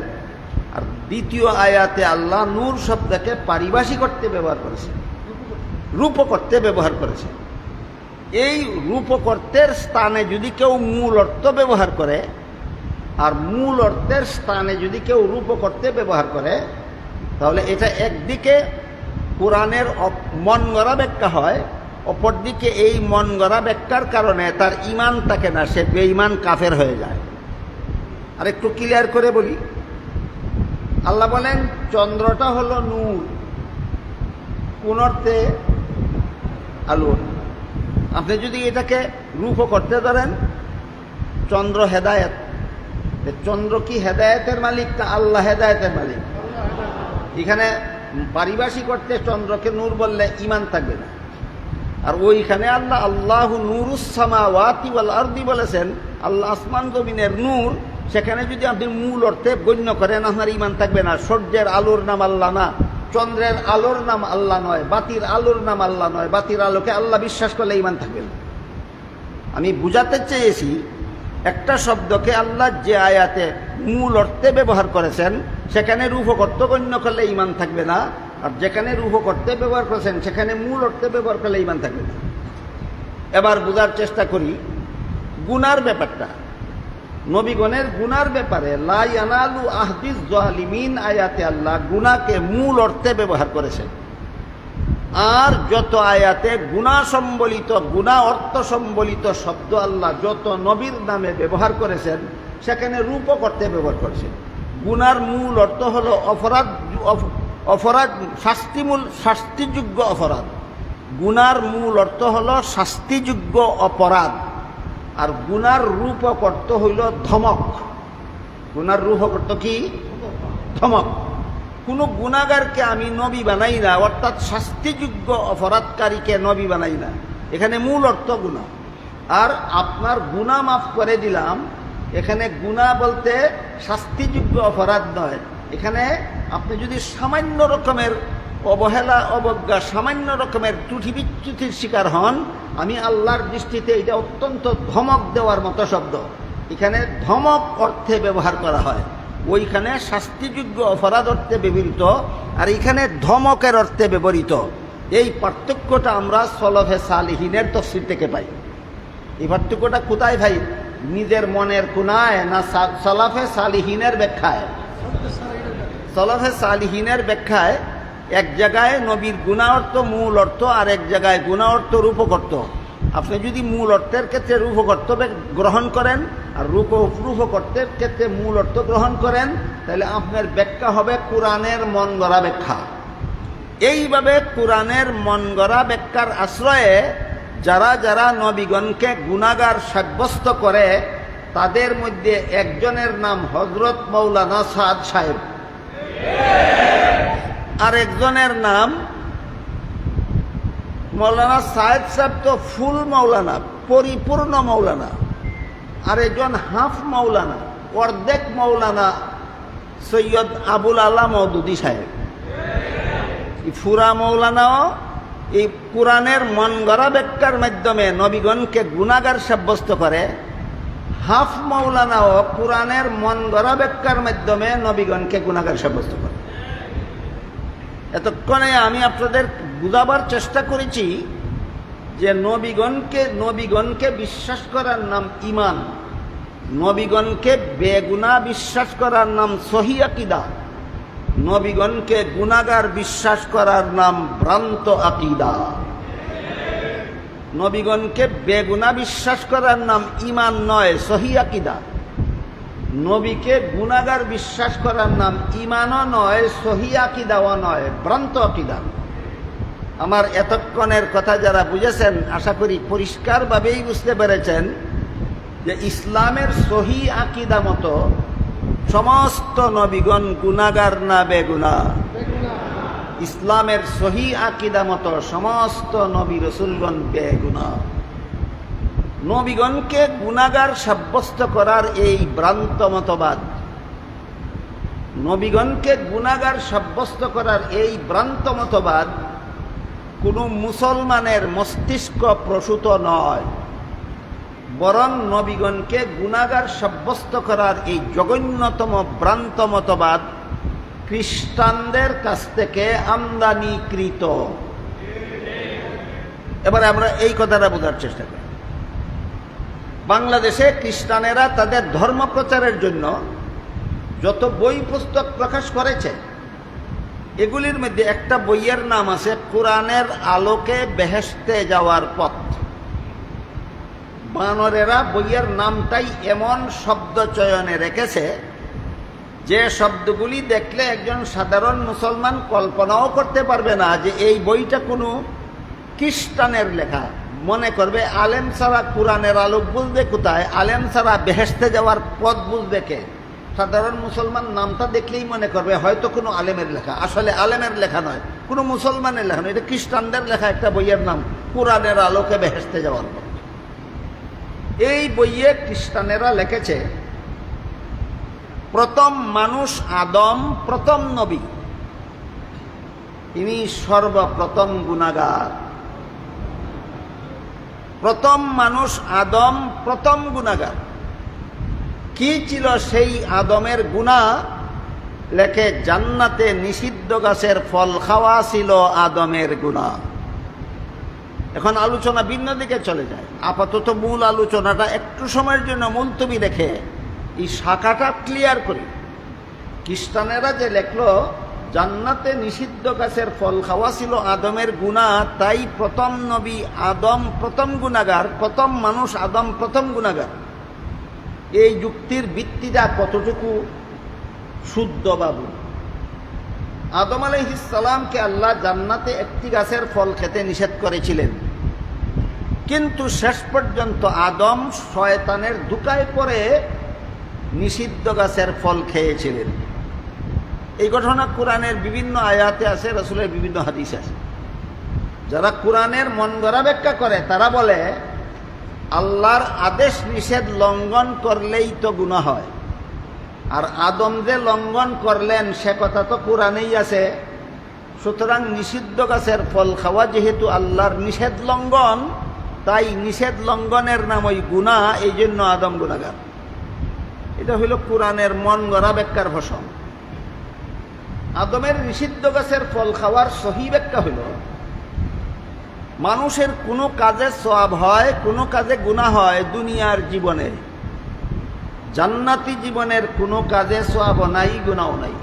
আর দ্বিতীয় আয়াতে আল্লাহ নূর শব্দকে পারিভাষিক করতে ব্যবহার করেছেন, রূপক করতে ব্যবহার করেছেন। এই রূপক অর্থের স্থানে যদি কেউ মূল অর্থ ব্যবহার করে, আর মূল অর্থের স্থানে যদি কেউ রূপক অর্থে ব্যবহার করে, তাহলে এটা একদিকে কোরআনের মন গড়া ব্যাখ্যা হয়, অপরদিকে এই মন গড়া ব্যাখ্যার কারণে তার ঈমান থাকে না, সে বেঈমান কাফের হয়ে যায়। আর একটু ক্লিয়ার করে বলি, আল্লাহ বলেন চন্দ্রটা হলো নূর, কোন অর্থে? আলো। আপনি যদি এটাকে রূপক করতে ধরেন, চন্দ্র হেদায়েত। চন্দ্র কি হেদায়েতের মালিক না আল্লাহ হেদায়েতের মালিক? এখানে পারিভাষিক অর্থে চন্দ্রকে নূর বললে ঈমান থাকবে না। আর ওইখানে আল্লাহ আল্লাহু নূরুস সামাওয়াতি ওয়াল আরদি বলেছেন, আল্লাহ আসমান জমিনের নূর। সেখানে যদি আপনি মূল অর্থে গণ্য করেন, আপনার ঈমান থাকবে না। সূর্যের আলোর নাম আল্লাহ না, চন্দ্রের আলোর নাম আল্লাহ নয়, বাতির আলোর নাম আল্লাহ নয়। বাতির আলোকে আল্লাহ বিশ্বাস করলে ঈমান থাকবে না। আমি বুঝাতে চেয়েছি, একটা শব্দকে আল্লাহ যে আয়াতে মূল অর্থে ব্যবহার করেছেন, সেখানে রূপক অর্থ গণ্য করলে ঈমান থাকবে না, আর যেখানে রূপক অর্থে ব্যবহার করেছেন সেখানে মূল অর্থে ব্যবহার করলে ঈমান থাকবে না। এবার বোঝার চেষ্টা করি গুনার ব্যাপারটা। নবীগণের গুনার ব্যাপারে লা ইয়ানালু আহদিস জালিমিন আয়াতে আল্লাহ গুনাহকে মূল অর্থে ব্যবহার করেছেন। আর যত আয়াতে গুনাহ সম্বলিত, গুনাহ অর্থ সম্বলিত শব্দ আল্লাহ যত নবীর নামে ব্যবহার করেছেন, সেখানে রূপক অর্থে ব্যবহার করেছেন। গুনার মূল অর্থ হলো অপরাধ, অপরাধ শাস্তিযোগ্য অপরাধ। গুনার মূল অর্থ হলো শাস্তিযোগ্য অপরাধ। আর গুনার রূপক অর্থ হইল ধমক। গুনার রূপক অর্থ কি? ধমক। কোনো গুনাহগারকে আমি নবী বানাই না, অর্থাৎ শাস্তিযোগ্য অপরাধকারীকে নবী বানাই না। এখানে মূল অর্থ গুনাহ। আর আপনার গুনাহ মাফ করে দিলাম, এখানে গুনাহ বলতে শাস্তিযোগ্য অপরাধ নয়। এখানে আপনি যদি সামান্য রকমের অবহেলা, অবজ্ঞা, সামান্য রকমের ত্রুটি বিচ্যুতির শিকার হন, আমি আল্লাহর দৃষ্টিতে এটা অত্যন্ত ধমক দেওয়ার মতো শব্দ। এখানে ধমক অর্থে ব্যবহার করা হয়। ওইখানে শাস্তিযোগ্য অপরাধ অর্থে ব্যবহৃত, আর এখানে ধমকের অর্থে ব্যবহৃত। এই পার্থক্যটা আমরা সলফে সালিহিনের তফসির থেকে পাই। এই পার্থক্যটা কোথায় ভাই? নিজের মনের কোনায় না সলফে সালিহিনের ব্যাখ্যায়? সলফে সালিহিনের ব্যাখ্যায় এক জায়গায় নবীর গুণা অর্থ মূল অর্থ, আর এক জায়গায় গুণা অর্থ রূপক অর্থ। আপনি যদি মূল অর্থের ক্ষেত্রে রূপক অর্থ গ্রহণ করেন আর রূপক অর্থের ক্ষেত্রে মূল অর্থ গ্রহণ করেন, তাহলে আপনার ব্যাখ্যা হবে কোরআনের মন গড়া ব্যাখ্যা। এইভাবে কোরআনের মন গড়া ব্যাখ্যার আশ্রয়ে যারা যারা নবীগণকে গুনাহগার সাব্যস্ত করে, তাদের মধ্যে একজনের নাম হযরত মাওলানা সাদ সাহেব, আর একজনের নাম মৌলানা সাহেব সাহেব তো ফুল মৌলানা, পরিপূর্ণ মৌলানা, আর একজন হাফ মৌলানা, অর্ধেক মৌলানা সৈয়দ আবুল আলা মওদুদি সাহেব। ফুরা মৌলানাও এই কোরআনের মন গড়া ব্যাখ্যার মাধ্যমে নবীগণকে গুনাহগার সাব্যস্ত করে, হাফ মৌলানাও কোরআনের মন গড়া ব্যাখ্যার মাধ্যমে নবীগণকে গুনাহগার সাব্যস্ত করে। এতক্ষণে আমি আপনাদের বুঝাবার চেষ্টা করেছি যে নবীগণকে বিশ্বাস করার নাম ঈমান, নবীগণকে বেগুনা বিশ্বাস করার নাম সহিহ আকীদা, নবীগণকে গুনাহগার বিশ্বাস করার নাম ভ্রান্ত আকীদা। নবীগণকে বেগুনা বিশ্বাস করার নাম ঈমান নয়, সহিহ আকীদা। নবীকে গুনাহগার বিশ্বাস করার নাম ঈমানও নয়, সহিহ আকীদাও নয়, ভ্রান্ত আকীদা। আমার এতক্ষণের কথা যারা বুঝেছেন, আশা করি পরিষ্কারভাবেই বুঝতে পেরেছেন যে ইসলামের সহিহ আকীদা মতো সমস্ত নবীগণ গুনাহগার না বেগুনাহ? ইসলামের সহিহ আকীদা মতো সমস্ত নবী রাসূলগণ বেগুনাহ। নবীগণকে গুনাহগার সাব্যস্ত করার এই ভ্রান্ত মতবাদ, নবীগণকে গুনাহগার সাব্যস্ত করার এই ভ্রান্ত মতবাদ কোনো মুসলমানের মস্তিষ্ক প্রসূত নয়, বরং নবীগণকে গুনাহগার সাব্যস্ত করার এই জঘন্যতম ভ্রান্ত মতবাদ খ্রিস্টানদের কাছ থেকে আমদানিকৃত। এবারে আমরা এই কথাটা বোঝার চেষ্টা করি। বাংলাদেশে খ্রিস্টানেরা তাদের ধর্ম প্রচারের জন্য যত বই পুস্তক প্রকাশ করেছে, এগুলির মধ্যে একটা বইয়ের নাম আছে কোরআনের আলোকে বেহেশতে যাওয়ার পথ। বানরেরা বইয়ের নামটাই এমন শব্দ চয়নে রেখেছে যে শব্দগুলি দেখলে একজন সাধারণ মুসলমান কল্পনাও করতে পারবে না যে এই বইটা কোনো খ্রিস্টানের লেখা। মনে করবে আলেম ছাড়া কোরআনের আলোক বুঝবে কোথায়, আলেম ছাড়া বেহেশতে যাওয়ার পথ বুঝবে কে? সাধারণ মুসলমান নামটা দেখলেই মনে করবে হয়তো কোনো আলেমের লেখা। আসলে আলেমের লেখা নয়, কোনো মুসলমানের লেখা নয়, এটা খ্রিস্টানদের লেখা একটা বইয়ের নাম কোরআনের আলোকে বেহেশতে যাওয়ার পথ। এই বইয়ে খ্রিস্টানেরা লিখেছে প্রথম মানুষ আদম প্রথম নবী, তিনি সর্বপ্রথম গুনাহগার। প্রথম মানুষ আদম প্রথম গুনাহগার। কি ছিল সেই আদমের গুনাহ? লেখে জান্নাতে নিষিদ্ধ গাছের ফল খাওয়া ছিল আদমের গুনাহ। এখন আলোচনা ভিন্ন দিকে চলে যায়। আপাতত মূল আলোচনাটা একটু সময়ের জন্য মুলতবি রেখে এই শাখাটা ক্লিয়ার করি। খ্রিস্টানেরা যে লেখলো জান্নাতে নিষিদ্ধ গাছের ফল খাওয়া ছিল আদমের গুনাহ, তাই প্রথম নবী আদম প্রথম গুনাহগার, প্রথম মানুষ আদম প্রথম গুনাহগার। এই যুক্তির ভিত্তিটা কতটুকু শুদ্ধ বাবু? আদম আলাইহিস সালামকে আল্লাহ জান্নাতে একটি গাছের ফল খেতে নিষেধ করেছিলেন, কিন্তু শেষ পর্যন্ত আদম শয়তানের ধোঁকায় পড়ে নিষিদ্ধ গাছের ফল খেয়েছিলেন। এই ঘটনা কোরআনের বিভিন্ন আয়াতে আছে, রাসূলের বিভিন্ন হাদিস আছে। যারা কোরআনের মন গড়া ব্যাখ্যা করে তারা বলে আল্লাহর আদেশ নিষেধ লঙ্ঘন করলেই তো গুনাহ হয়, আর আদম যে লঙ্ঘন করলেন সে কথা তো কোরআনেই আছে। সুতরাং নিষিদ্ধ গাছের ফল খাওয়া যেহেতু আল্লাহর নিষেধ লঙ্ঘন, তাই নিষেধ লঙ্ঘনের নাম ওই গুনাহ, এই জন্য আদম গুনাহগার। এটা হইল কোরআনের মন গড়া ব্যাখ্যার ভাষণ। আদমের নিষিদ্ধ গাছের ফল খাওয়ার সহি ব্যাখ্যা হইল, মানুষের কোনো কাজে সওয়াব হয়, কোনো কাজে গুনাহ হয় দুনিয়ার জীবনে, জান্নাতি জীবনের কোনো কাজে সওয়াব নাই, গুনাহ নাই।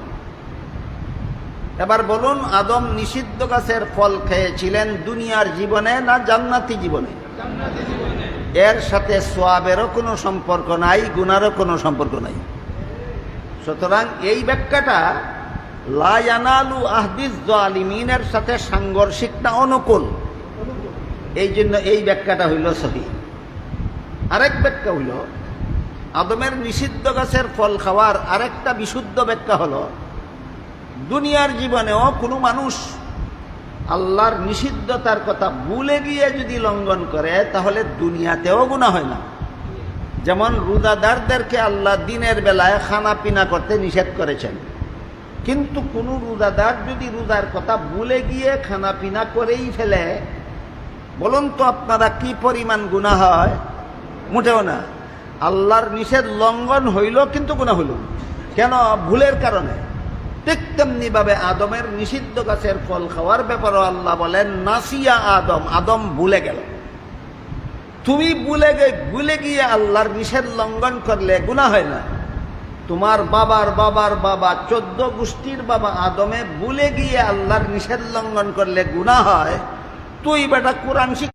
এবার বলুন, আদম নিষিদ্ধ গাছের ফল খেয়েছিলেন দুনিয়ার জীবনে না জান্নাতি জীবনে? এর সাথে সওয়াবেরও কোনো সম্পর্ক নাই, গুনারও কোনো সম্পর্ক নাই। সুতরাং এই ব্যাখ্যাটা লা ইয়ানালু আহদিজ জালিমিনের সাথে সাংঘর্ষিক না, অনুকূল। এই জন্য এই ব্যাখ্যাটা হইল সহি। আরেক ব্যাখ্যা হইল, আদমের নিষিদ্ধ গাছের ফল খাওয়ার আরেকটা বিশুদ্ধ ব্যাখ্যা হলো, দুনিয়ার জীবনেও কোনো মানুষ আল্লাহর নিষিদ্ধতার কথা ভুলে গিয়ে যদি লঙ্ঘন করে তাহলে দুনিয়াতেও গুনাহ হয় না। যেমন রোজাদারদেরকে আল্লাহ দিনের বেলায় খানা পিনা করতে নিষেধ করেছেন, কিন্তু কোনো রোজাদার যদি রোজার কথা ভুলে গিয়ে খানা পিনা করেই ফেলে, বলুন তো আপনারা কি পরিমাণ গুনাহ হয়? মোটেও না। আল্লাহর নিষেধ লঙ্ঘন হইল কিন্তু গুনাহ হইল, কেন? ভুলের কারণে। ঠিক তেমনি ভাবে আদমের নিষিদ্ধ গাছের ফল খাওয়ার ব্যাপারে আল্লাহ বলেন, নাসিয়া আদম, আদম ভুলে গেল। তুমি ভুলে গিয়ে আল্লাহর নিষেধ লঙ্ঘন করলে গুনাহ হয় না। তোমার বাবার বাবার বাবা 14 গোষ্ঠীর বাবা আদমে ভুলে গিয়ে আল্লাহর নিষেধ লঙ্ঘন করলে গুনাহ হয়, তুই বেটা কোরআন শিখ।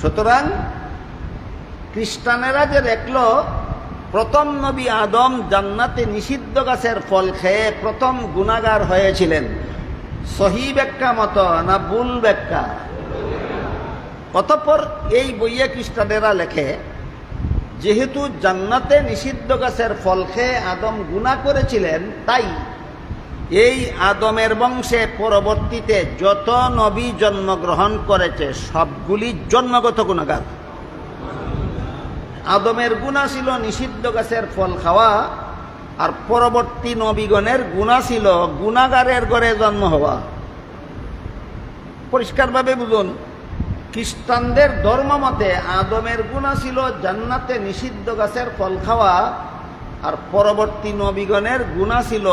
সুতরাং খ্রিস্টানেরা যে দেখলো প্রথম নবী আদম জান্নাতে নিষিদ্ধ গাছের ফল খেয়ে প্রথম গুনাহগার হয়েছিলেন, সহি ব্যাখ্যা মতো না ভুল ব্যাখ্যা? অতঃপর এই বইয়ে খ্রিস্টানেরা লেখে, যেহেতু জান্নাতে নিষিদ্ধ গাছের ফল খেয়ে আদম গুনাহ করেছিলেন, তাই এই আদমের বংশে পরবর্তীতে যত নবী জন্মগ্রহণ করেছে সবগুলি জন্মগত গুনাহগার। আদমের গুনাহ ছিল নিষিদ্ধ গাছের ফল খাওয়া, আর পরবর্তী নবীগণের গুনাহ ছিল গুনাহগারের ঘরে জন্ম হওয়া। পরিষ্কারভাবে বুঝুন, খ্রিস্টানদের ধর্মমতে আদমের গুনাহ ছিল জান্নাতে নিষিদ্ধ গাছের ফল খাওয়া, আর পরবর্তী নবীগণের গুনাহ ছিল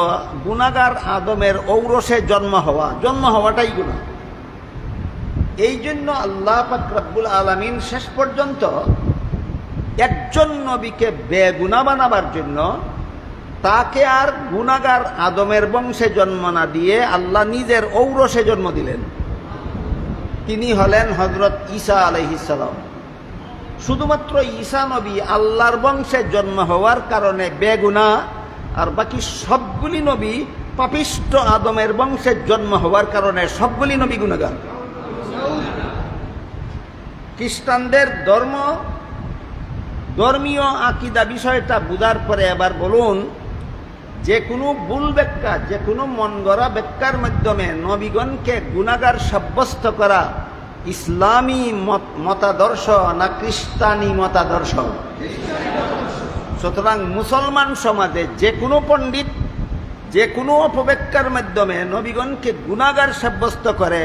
গুনাহগার আদমের ঔরসে জন্ম হওয়া। জন্ম হওয়াটাই গুনাহ। এই জন্য আল্লাহ পাক রব্বুল আলামিন শেষ পর্যন্ত একজন নবীকে বেগুনাহ বানাবার জন্য তাকে আর গুনাহগার আদমের বংশে জন্ম না দিয়ে আল্লাহ নিজের ঔরসে জন্ম দিলেন। তিনি হলেন হযরত ঈসা আলাইহিস সালাম। শুধুমাত্র ঈসা নবী আল্লাহর বংশে জন্ম হওয়ার কারণে বেগুনাহ, আর বাকি সবগুলি নবী পাপিষ্ঠ আদমের বংশে জন্ম হওয়ার কারণে সবগুলি নবী গুনাহগার। খ্রিস্টানদের ধর্মীয় আকীদা বিষয়টা বুঝার পরে এবার বলুন, যে কোনো ভুল ব্যাখ্যা, যে কোনো মন গড়া ব্যাখ্যার মাধ্যমে নবীগণকে গুনাহগার সাব্যস্ত করা ইসলামী মতাদর্শ না খ্রিস্টানি মতাদর্শ? সুতরাং মুসলমান সমাজে যে কোনো পণ্ডিত যে কোনো অপব্যাখ্যার মাধ্যমে নবীগণকে গুনাহগার সাব্যস্ত করে,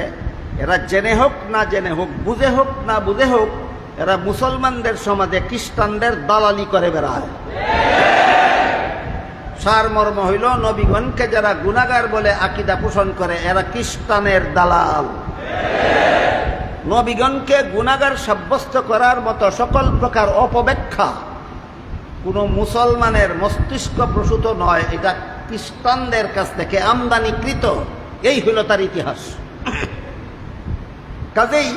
এরা জেনে হোক না জেনে হোক, বুঝে হোক না বুঝে হোক, এরা মুসলমানদের সমাজে খ্রিস্টানদের দালালি করে বেড়ায়। সারমর্ম হইল, নবীগণকে যারা গুনাহগার বলে আকীদা পোষণ করে এরা খ্রিস্টানের দালাল। নবীগণকে গুনাহগার সাব্যস্ত করার মতো সকল প্রকার অপব্যাখ্যা কোনো মুসলমানের মস্তিষ্ক প্রসূত নয়, এটা খ্রিস্টানদের কাছ থেকে আমদানিকৃত। এই হইল তার ইতিহাস। কাজেই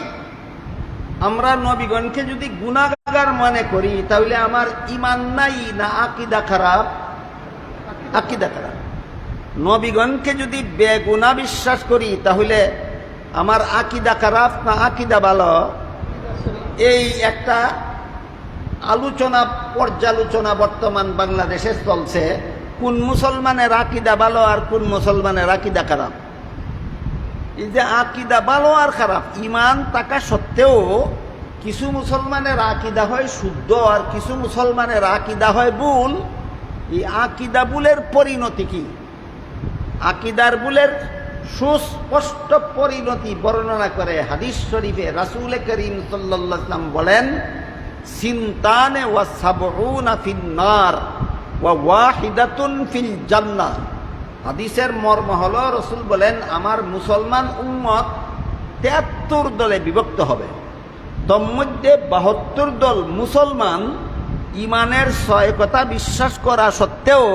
আমরা নবীগণকে যদি গুনাহগার মনে করি তাহলে আমার ঈমান নাই না আকীদা খারাপ? আকীদা খারাপ। নবীগণকে যদি বেগুনাহ বিশ্বাস করি তাহলে আমার আকীদা খারাপ না আকীদা ভালো? এই একটা পর্যালোচনা বর্তমান বাংলাদেশে চলছে, কোন মুসলমানের আকীদা ভালো আর কোন মুসলমানের আকীদা খারাপ। এই যে আকীদা ভালো আর খারাপ, ঈমান থাকা সত্ত্বেও কিছু মুসলমানের আকীদা হয় শুদ্ধ আর কিছু মুসলমানের আকীদা হয় ভুল। এই আকীদা ভুলের পরিণতি কি? আকীদার ভুলের সুস্পষ্ট পরিণতি বর্ণনা করে হাদিস শরীফে রাসূল করিম সাল্লাল্লাহু আলাইহি ওয়াসাল্লাম বলেন, সিনতানে ওয়া সাবউনা ফিন নার ওয়া ওয়াহিদাতুন ফিল জান্নাহ। হাদিসের মর্ম হলো, রাসূল বলেন আমার মুসলমান উম্মত 73 দলে বিভক্ত হবে। তন্মধ্যে 72 দল মুসলমান ইমানের 6 কথা বিশ্বাস করা সত্ত্বেও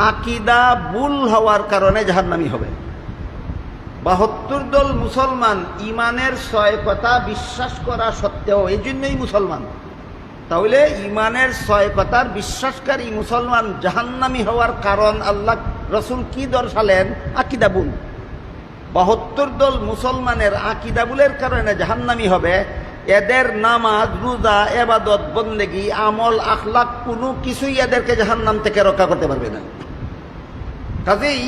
আকীদা ভুল হওয়ার কারণে জাহান্নামী হবে। 72 দল মুসলমান ইমানের 6 কথা বিশ্বাস করা সত্ত্বেও, এই জন্যই মুসলমান। তাহলে ইমানের 6 কথার বিশ্বাসকারী মুসলমান জাহান্নামী হওয়ার কারণ আল্লাহ রাসূল কি দর্শালেন? আকীদা ভুল। 72 দল মুসলমানের আকীদা ভুলের কারণে জাহান্নামী হবে। এদের নামাজ, রোজা, ইবাদত, বন্দেগী, আমল, আখলাক কোনো কিছুই এদেরকে জাহান্নাম থেকে রক্ষা করতে পারবে না। কাজেই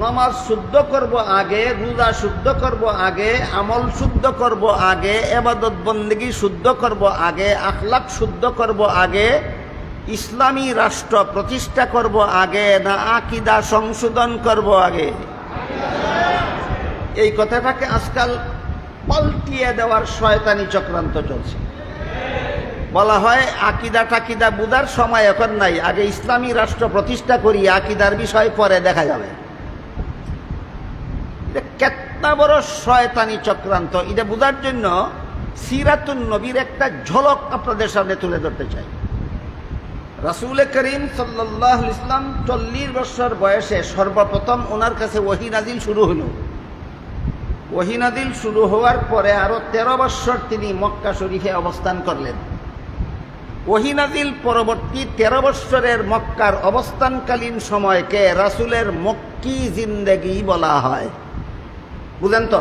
নামাজ শুদ্ধ করব আগে, রোজা শুদ্ধ করব আগে, আমল শুদ্ধ করব আগে, ইবাদত বন্দেগী শুদ্ধ করব আগে, আখলাক শুদ্ধ করব আগে, ইসলামী রাষ্ট্র প্রতিষ্ঠা করব আগে, না আকীদা সংশোধন করব আগে? এই কথাটাকে আজকাল পাল্টিয়ে দেওয়ার শয়তানি চক্রান্ত চলছে। বলা হয় আকীদা টাকিদা বুঝার সময় এখন নাই, আগে ইসলামী রাষ্ট্র প্রতিষ্ঠা করি, আকীদার বিষয় পরে দেখা যাবে। এটা কেতনা বড় শয়তানি চক্রান্ত। এটা বুঝার জন্য সিরাতুন নবীর একটা ঝলক আপনাদের সামনে তুলে ধরতে চাই। রাসূল করিম সাল্লাল্লাহু আলাইহি ওয়াসাল্লাম 40 বছর বয়সে সর্বপ্রথম ওনার কাছে ওহী নাজিল শুরু হলো। ওহী নাজিল শুরু হওয়ার পরে আরো 13 বছর তিনি মক্কা শরীফে অবস্থান করলেন। ওহী নাজিল পরবর্তী 13 বছরের মক্কার অবস্থানকালীন সময়কে রাসূলের মক্কি জিন্দেগি বলা হয়। বুঝেন তো?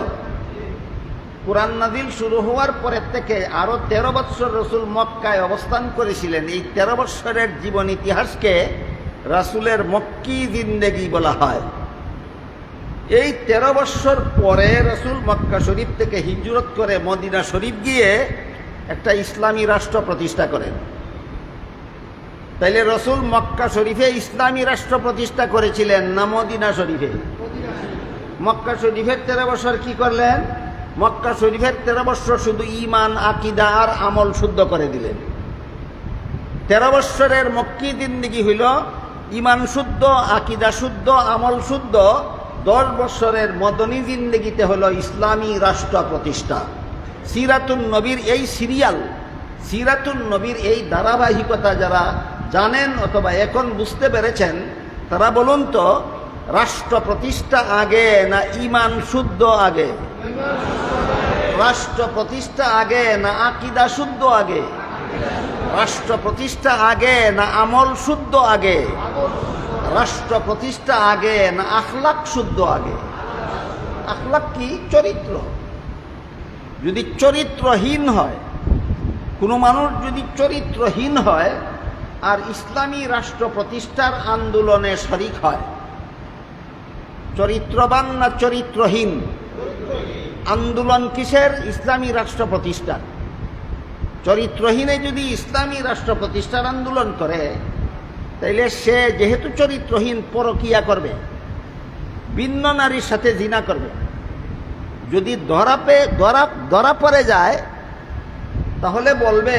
কুরআন নাজিল শুরু হওয়ার পরের থেকে আরো 13 বছর রাসূল মক্কায় অবস্থান করেছিলেন। এই 13 বছরের জীবন ইতিহাসকে রাসূলের মক্কি জিন্দেগি বলা হয়। এই 13 বছর পরে রাসূল মক্কা শরীফ থেকে হিজরত করে মদিনা শরীফ গিয়ে একটা ইসলামী রাষ্ট্র প্রতিষ্ঠা করেন। তাইলে রাসূল মক্কা শরীফে ইসলামী রাষ্ট্র প্রতিষ্ঠা করেছিলেন না মদিনা শরীফে? মক্কা শরীফের 13 বছর কি করলেন? মক্কা শরীফের 13 বছর শুধু ঈমান, আকীদা আর আমল শুদ্ধ করে দিলেন। 13 বছরের মক্কি জিন্দেগি হইল ঈমান শুদ্ধ, আকীদা শুদ্ধ, আমল শুদ্ধ। 10 বছরের মদনী জিন্দেগিতে হলো ইসলামী রাষ্ট্র প্রতিষ্ঠা। সিরাতুন নবীর এই সিরিয়াল, সিরাতুন নবীর এই ধারাবাহিকতা যারা জানেন অথবা এখন বুঝতে পেরেছেন, তারা বলুন তো, রাষ্ট্র প্রতিষ্ঠা আগে না ঈমান শুদ্ধ আগে? রাষ্ট্র প্রতিষ্ঠা আগে না আকীদা শুদ্ধ আগে? রাষ্ট্র প্রতিষ্ঠা আগে না আমল শুদ্ধ আগে? রাষ্ট্র প্রতিষ্ঠা আগে না আখলাক শুদ্ধ আগে? আখলাক কি? চরিত্র। যদি চরিত্রহীন হয়, কোনো মানুষ যদি চরিত্রহীন হয় আর ইসলামী রাষ্ট্র প্রতিষ্ঠার আন্দোলনে শরিক হয়, চরিত্রবান না চরিত্রহীন? আন্দোলন কিসের? ইসলামী রাষ্ট্র প্রতিষ্ঠার। চরিত্রহীনে যদি ইসলামী রাষ্ট্র প্রতিষ্ঠার আন্দোলন করে, তাইলে সে যেহেতু চরিত্রহীন পরকিয়া করবে, ভিন্ন নারীর সাথে জিনা করবে। যদি ধরা পড়ে যায়, তাহলে বলবে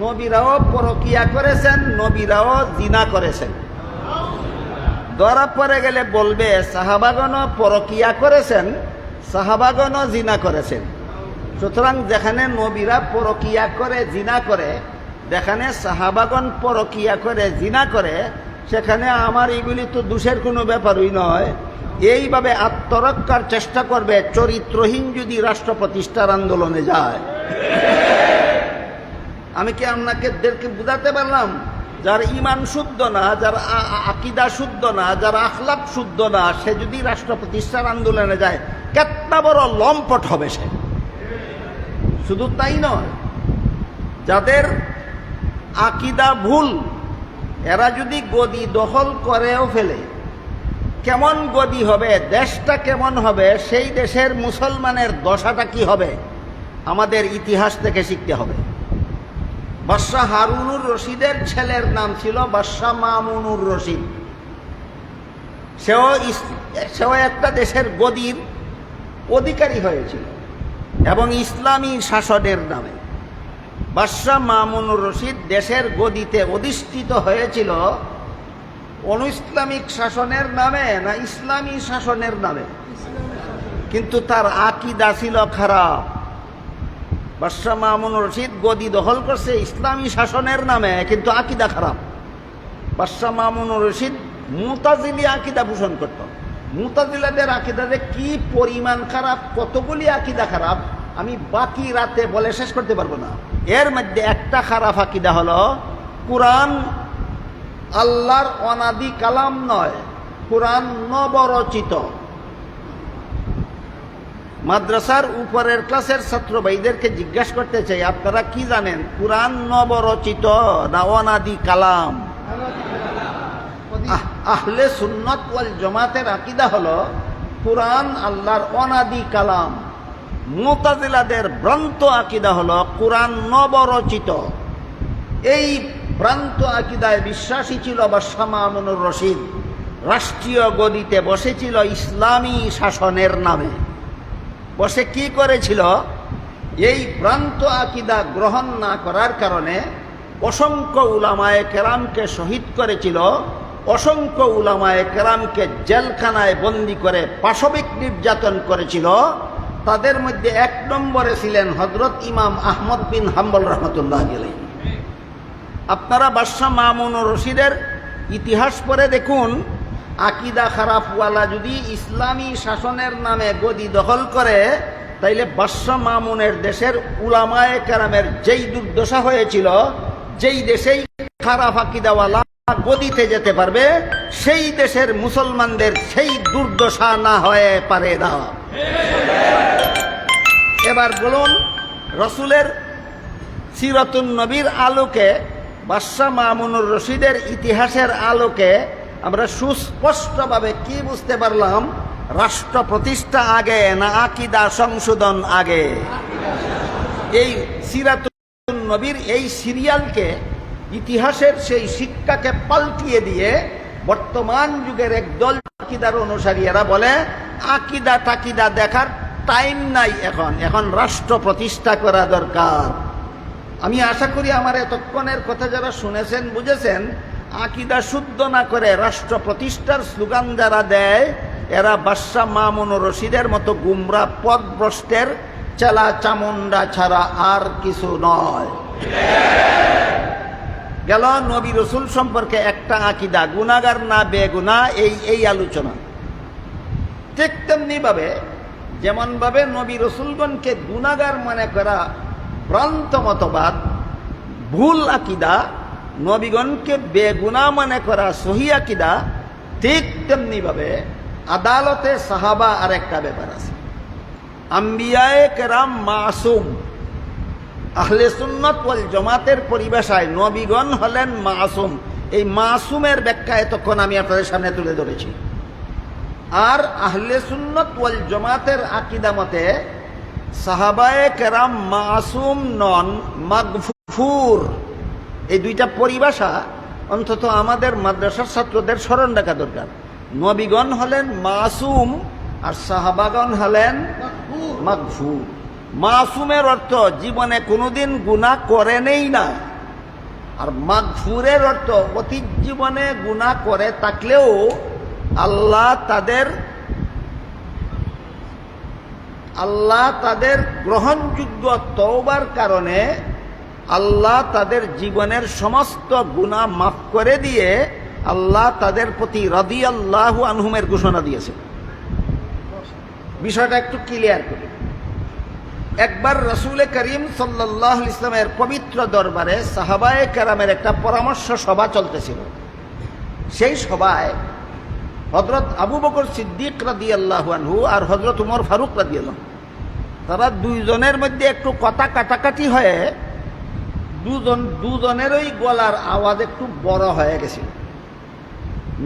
নবীরাও পরকিয়া করেছেন, নবীরাও জিনা করেছেন। ধরা পড়ে গেলে বলবে সাহাবাগণও পরকিয়া করেছেন, সাহাবাগণও জিনা করেছেন। সুতরাং যেখানে নবীরা পরকিয়া করে, জিনা করে, যেখানে সাহাবাগণ পরকিয়া করে, জিনা করে, সেখানে আমার এগুলি তো দোষের কোনো ব্যাপারই নয়। এইভাবে আত্মরক্ষার চেষ্টা করবে চরিত্রহীন যদি রাষ্ট্র প্রতিষ্ঠার আন্দোলনে যায়। আমি কি আপনাদেরকে বুঝাতে পারলাম? যার ঈমান শুদ্ধ না, যার আকীদা শুদ্ধ না, যার আখলাক শুদ্ধ না, সে যদি রাষ্ট্র প্রতিষ্ঠার আন্দোলনে যায়, কেতনা বড় লম্পট হবে সে। শুধু তাই নয়, যাদের আকীদা ভুল, এরা যদি গদি দখল করেও ফেলে, কেমন গদি হবে, দেশটা কেমন হবে, সেই দেশের মুসলমানের দশাটা কি হবে, আমাদের ইতিহাস থেকে শিখতে হবে। বাদশাহ হারুনুর রশিদের ছেলের নাম ছিল বাদশাহ মামুনুর রশিদ। সেও একটা দেশের গদির অধিকারী হয়েছিল এবং ইসলামী শাসনের নামে। বাদশাহ মামুনুর রশিদ দেশের গদিতে অধিষ্ঠিত হয়েছিল অনুইসলামিক শাসনের নামে না ইসলামী শাসনের নামে? কিন্তু তার আকীদা ছিল খারাপ। বাদশাহ মামুনুর রশিদ গদি দখল করছে ইসলামী শাসনের নামে, কিন্তু আকীদা খারাপ। বাদশাহ মামুনুর রশিদ মুতাজিলি আকীদা পোষণ করত। মুতাজিলাদের আকীদা যে কি পরিমাণ খারাপ, কতগুলি আকীদা খারাপ, আমি বাকি রাতে বলে শেষ করতে পারবো না। এর মধ্যে একটা খারাপ আকীদা হলো কুরআন আল্লাহর অনাদি কালাম নয়, কুরআন নবরচিত। মাদ্রাসার উপরের ক্লাসের ছাত্র ভাইদেরকে জিজ্ঞাসা করতে চাই, আপনারা কি জানেন কুরআন নবরচিত না অনাদি কালাম? আহলে সুন্নাত ওয়াল জামাতের আকীদা হলো কুরআন আল্লাহর অনাদি কালাম। মুতাজিলাদের ভ্রান্ত আকীদা হলো কুরআন নবরচিত। এই ভ্রান্ত আকীদায় বিশ্বাসী ছিল বাদশাহ মামুনুর রশিদ। রাষ্ট্রীয় গদিতে বসেছিল ইসলামী শাসনের নামে। বসে কি করেছিল? এই ভ্রান্ত আকীদা গ্রহণ না করার কারণে অসংখ্য উলামায়ে কেরামকে শহীদ করেছিল, অসংখ্য উলামায়ে কেরামকে জেলখানায় বন্দী করে পাশবিক নির্যাতন করেছিল। তাদের মধ্যে এক নম্বরে ছিলেন হযরত ইমাম আহমদ বিন হাম্বল রহমতুল্লাহ আলাইহি। আপনারা বাদশাহ মামুনুর রশিদের ইতিহাস পড়ে দেখুন, আকীদা খারাপওয়ালা যদি ইসলামী শাসনের নামে গদি দখল করে, তাইলে বাদশাহ মামুনের দেশের উলামায়ে কেরামের যেই দুর্দশা হয়েছিল, যেই দেশেই খারাপ আকীদাওয়ালা গদিতে যেতে পারবে, সেই দেশের মুসলমানদের সেই দুর্দশা না হয়ে পারে না। এবার বলুন, রসুলের সিরাতুন নবীর আলোকে, বাদশাহ মামুনুর রশিদের ইতিহাসের আলোকে আমরা সুস্পষ্টভাবে কি বুঝতে পারলাম? রাষ্ট্র প্রতিষ্ঠা আগে না আকীদা সংশোধন আগে? এই সিরাতুন নবীর এই সিরিয়ালকে, ইতিহাসের সেই শিক্ষাকে পাল্টিয়ে দিয়ে বর্তমান যুগের একদল আকীদার অনুসারী এরা বলে আকীদা টাকিদা দেখার টাইম নাই, এখন রাষ্ট্র প্রতিষ্ঠা করা দরকার। আমি আশা করি আমার এতক্ষণের কথা যারা শুনেছেন বুঝেছেন, আকীদা শুদ্ধ না করে রাষ্ট্র প্রতিষ্ঠার স্লোগান যারা দেয়, এরা বাদশাহ মামুনুর রশিদের মতো গুমরা পথভ্রষ্টের চেলা চামুন্ডা ছাড়া আর কিছু নয়। গেল নবী রসুল সম্পর্কে একটা আকীদা, গুনাহগার না বেগুনা, এই আলোচনা। ঠিক তেমনি ভাবে, যেমন ভাবে নবী রসুলগণকে গুনাহগার মনে করা ভ্রান্ত মতবাদ, ভুল আকীদা, নবীগণকে বেগুনাহ মনে করা সহি আকীদা, ঠিক তেমনি ভাবে আদালতে সাহাবা আর একটা ব্যাপার আছে। আম্বিয়ায়ে কেরাম মাসুম। আহলে সুন্নাত ওয়াল জামাতের পরিভাষায় নবীগণ হলেন মাসুম। এই মাসুমের ব্যাখ্যা এতক্ষণ আমি আপনাদের সামনে তুলে ধরেছি। আর আহলে সুন্নাত ওয়াল জামাতের আকীদা মতে সাহাবায়ে কেরাম মাসুম নন, মাগফুর। এই দুইটা পরিভাষা অন্তত আমাদের মাদ্রাসার ছাত্রদের স্মরণ রাখা দরকার। নবীগণ হলেন মাসুম আর সাহাবাগণ হলেন মাগফুর। মাসুমের অর্থ জীবনে কোনোদিন গুনাহ করেনই না, আর মাগফুরের অর্থ অতীত জীবনে গুনাহ করে থাকলেও আল্লাহ তাদের গ্রহণযোগ্য তওবার কারণে আল্লাহ তাদের জীবনের সমস্ত গুনাহ মাফ করে দিয়ে আল্লাহ তাদের প্রতি রাদিয়াল্লাহু আনহুমের ঘোষণা দিয়েছে। বিষয়টা একটু ক্লিয়ার করি। একবার রাসূল করিম সাল্লাল্লাহু আলাইহি ওয়াসাল্লামের পবিত্র দরবারে সাহাবায়ে কেরামের একটা পরামর্শ সভা চলতেছিল। সেই সভায় হযরত আবু বকর সিদ্দিক রাদিয়াল্লাহু আনহু আর হযরত উমর ফারুক রাদিয়াল্লাহু, তারা দুইজনের মধ্যে একটু কথা কাটাকাটি হয়ে দুজনেরই গলার আওয়াজ একটু বড় হয়ে গেছিল।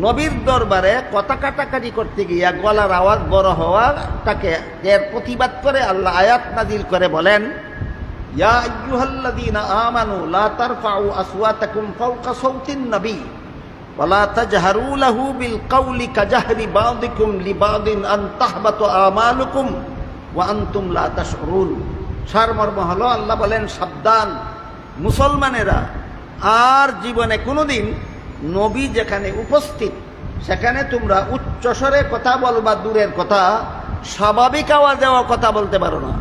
নবীর দরবারে কথা কাটাকাটি করতে গিয়া গলার আওয়াজ বড় হওয়াটাকে এর প্রতিবাদ করে আল্লাহ আয়াত নাজিল করে বলেন, ইয়া আইয়ুহাল্লাযীনা আমানু লা তারফাউ আসওয়াতাকুম ফাওকা সাওতিন নবী ওয়া লা তাজহারু লাহু বিল কাওলি কাজাহরি বাযিকুম লিবাযিন আন তাহবাতু আমালুকুম ওয়া আনতুম লা তাশউরুন। সারমর্ম হলো আল্লাহ বলেন, সাবধান, মুসলমানেরা আর জীবনে কোনোদিন নবী যেখানে উপস্থিত সেখানে তোমরা উচ্চস্বরে কথা বলবা দূরের কথা, স্বাভাবিক আওয়াজেও কথা বলতে পারো না।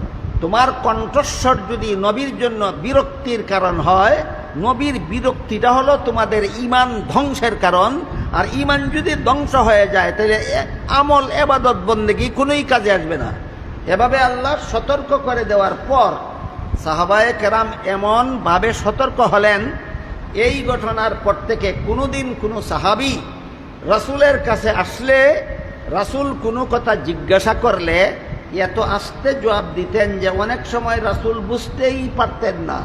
তোমার কণ্ঠস্বর যদি নবীর জন্য বিরক্তির কারণ হয়, নবীর বিরক্তিটা হলো তোমাদের ঈমান ধ্বংসের কারণ। আর ঈমান যদি ধ্বংস হয়ে যায় তাহলে আমল ইবাদত বন্দেগী কোনোই কাজে আসবে না। এভাবে আল্লাহ সতর্ক করে দেওয়ার পর সাহাবায়ে কেরাম এমনভাবে সতর্ক হলেন, এই ঘটনার পর থেকে কোনোদিন কোনো সাহাবী রাসূলের কাছে আসলে রাসূল কোনো কথা জিজ্ঞাসা করলে এত আস্তে জবাব দিতেন যে অনেক সময় রাসূল বুঝতেই পারতেন না।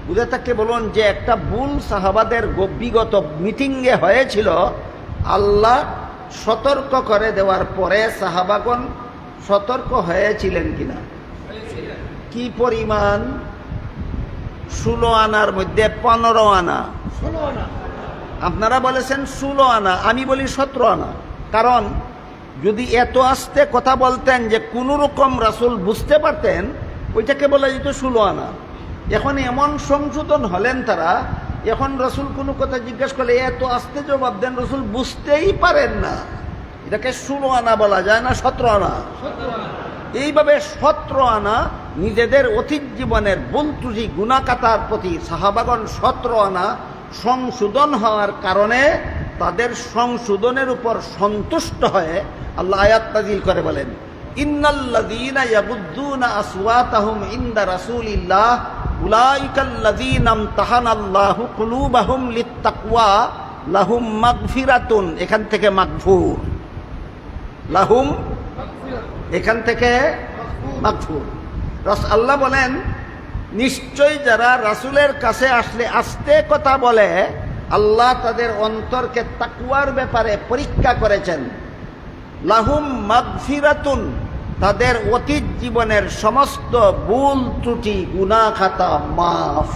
বুঝে থাকতে বলুন যে একটা ভুল সাহাবাদের বিগত মিটিংয়ে হয়েছিল, আল্লাহ সতর্ক করে দেওয়ার পরে সাহাবাগণ সতর্ক হয়েছিলেন কিনা? কি পরিমাণ? 16 আনার মধ্যে 15 আনা। আপনারা বলেছেন 16 আনা, আমি বলি 17 আনা। কারণ যদি এত আস্তে কথা বলতেন যে কোনো রকম রাসূল বুঝতে পারতেন, ওইটাকে বলা যেত 16 আনা। এখন এমন সংশোধন হলেন তারা, এখন রাসূল কোনো কথা জিজ্ঞাসা করলে এত আস্তে জবাব দেন রাসূল বুঝতেই পারেন না। এটাকে 16 আনা বলা যায় না 17 আনা? এইভাবে 17 আনা নিজেদের অতীত জীবনের ভুল ত্রুটি গুনাহকাতার প্রতি সাহাবাগণ 17 আনা সংশোধন হওয়ার কারণে তাদের সংশোধনের উপর সন্তুষ্ট হয়ে আল্লাহ আয়াত নাযিল করে বলেন, ইন্নাল্লাযীনা ইয়াগুদ্দুনা আসওয়াতাহুম ইনদা রাসূলিল্লাহ উলাইকাল্লাযীনা ইমতাহানাল্লাহু কুলুবাহুম লিত্তাকওয়া লাহুম মাগফিরাতুন। এখান থেকে মাগফুর, লাহুম এখান থেকে মাগফুর। আল্লাহ বলেন নিশ্চয় যারা রাসূলের কাছে আসলে আস্তে কথা বলে আল্লাহ তাদের অন্তরকে তাকওয়ার ব্যাপারে পরীক্ষা করেছেন। লাহুম মাগফিরাতুন, তাদের অতীত জীবনের সমস্ত ভুল ত্রুটি গুনাহ খাতা মাফ।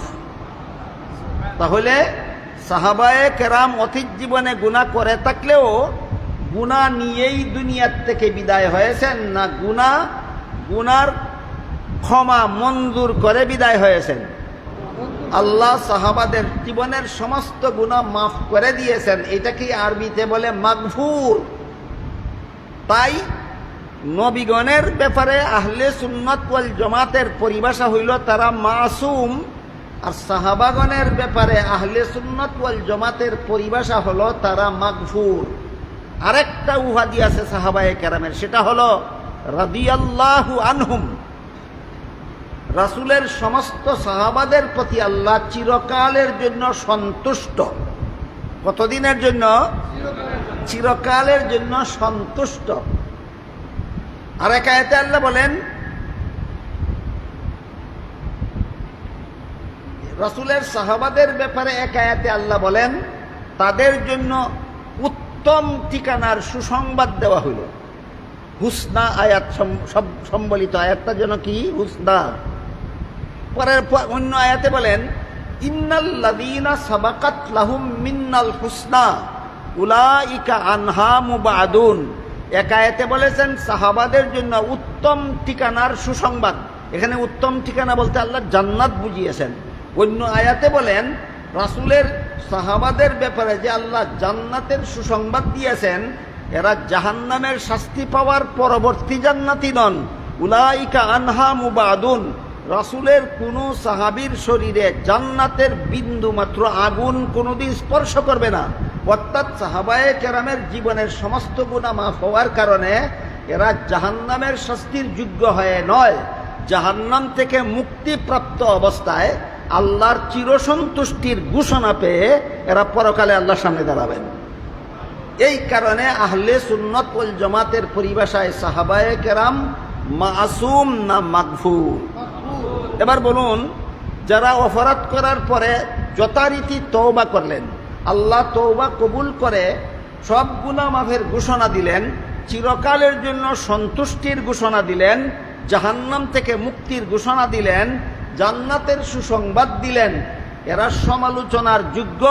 তাহলে সাহাবায়ে কেরাম অতীত জীবনে গুনাহ করে থাকলেও গুনাহ নিয়েই দুনিয়ার থেকে বিদায় হয়েছেন না গুনার ক্ষমা মঞ্জুর করে বিদায় হয়েছেন? আল্লাহ সাহাবাদের জীবনের সমস্ত গুনাহ মাফ করে দিয়েছেন। এটাকে আরবিতে বলে মাগফুর। তাই নবীগণের ব্যাপারে আহলে সুন্নাত ওয়াল জামাতের পরিভাষা হইল তারা মাসুম, আর সাহাবাগণের ব্যাপারে আহলে সুন্নাত ওয়াল জামাতের পরিভাষা হলো তারা মাগফুর। আরেকটা উহাদি আছে সাহাবায়ে কেরামের, সেটা হলো রাদিয়াল্লাহু আনহুম। রাসূলের সমস্ত সাহাবাদের প্রতি আল্লাহ চিরকালের জন্য সন্তুষ্ট। কতদিনের জন্য? চিরকালের জন্য সন্তুষ্ট। আর এক আয়াতে আল্লাহ বলেন, রাসূলের সাহাবাদের ব্যাপারে এক আয়াতে আল্লাহ বলেন তাদের জন্য উত্তম ঠিকানার সুসংবাদ দেওয়া হইল। হুসনা আয়াত সম্বলিত আয়াতটা যেন কি? হুসনা। পরের অন্য আয়াতে বলেন ইন্নাল্লাযীনা সাবাকাত লাহুম মিন্নাল হুসনা উলাইকা আনহা মুবাদুন। এক আয়াতে বলেছেন সাহাবাদের জন্য উত্তম ঠিকানার সুসংবাদ। এখানে উত্তম ঠিকানা বলতে আল্লাহ জান্নাত বুঝিয়েছেন। অন্য আয়াতে বলেন রাসূলের সাহাবাদের ব্যাপারে যে আল্লাহ জান্নাতের সুসংবাদ দিয়েছেন, এরা জাহান্নামের শাস্তি পাওয়ার পরবর্তী জান্নাতি নন। উলাইকা আনহা মুবাদুন। রাসূলের কোনো সাহাবীর শরীরে জান্নাতের বিন্দু মাত্র আগুন কোনোদিন স্পর্শ করবে না। অর্থাৎ সাহাবায়ে কেরামের জীবনের সমস্ত গুনাহ মাফ হওয়ার কারণে এরা জাহান্নামের শাস্তির যোগ্য হয়ে নয়, জাহান্নাম থেকে মুক্তিপ্রাপ্ত অবস্থায় আল্লাহর চিরসন্তুষ্টির ঘোষণা পেয়ে এরা পরকালে আল্লাহর সামনে দাঁড়াবেন। এই কারণে আহলে সুন্নাত ওয়াল জামাতের পরিভাষায় সাহাবায়ে কেরাম মাসুম না মাগফুর? এবার বলুন, যারা অপরাধ করার পরে যথারীতি তওবা করলেন, আল্লাহ তওবা কবুল করে সব গুনাহ মাফের ঘোষণা দিলেন, চিরকালের জন্য সন্তুষ্টির ঘোষণা দিলেন, জাহান্নাম থেকে মুক্তির ঘোষণা দিলেন, জান্নাতের সুসংবাদ দিলেন, এরা সমালোচনার যোগ্য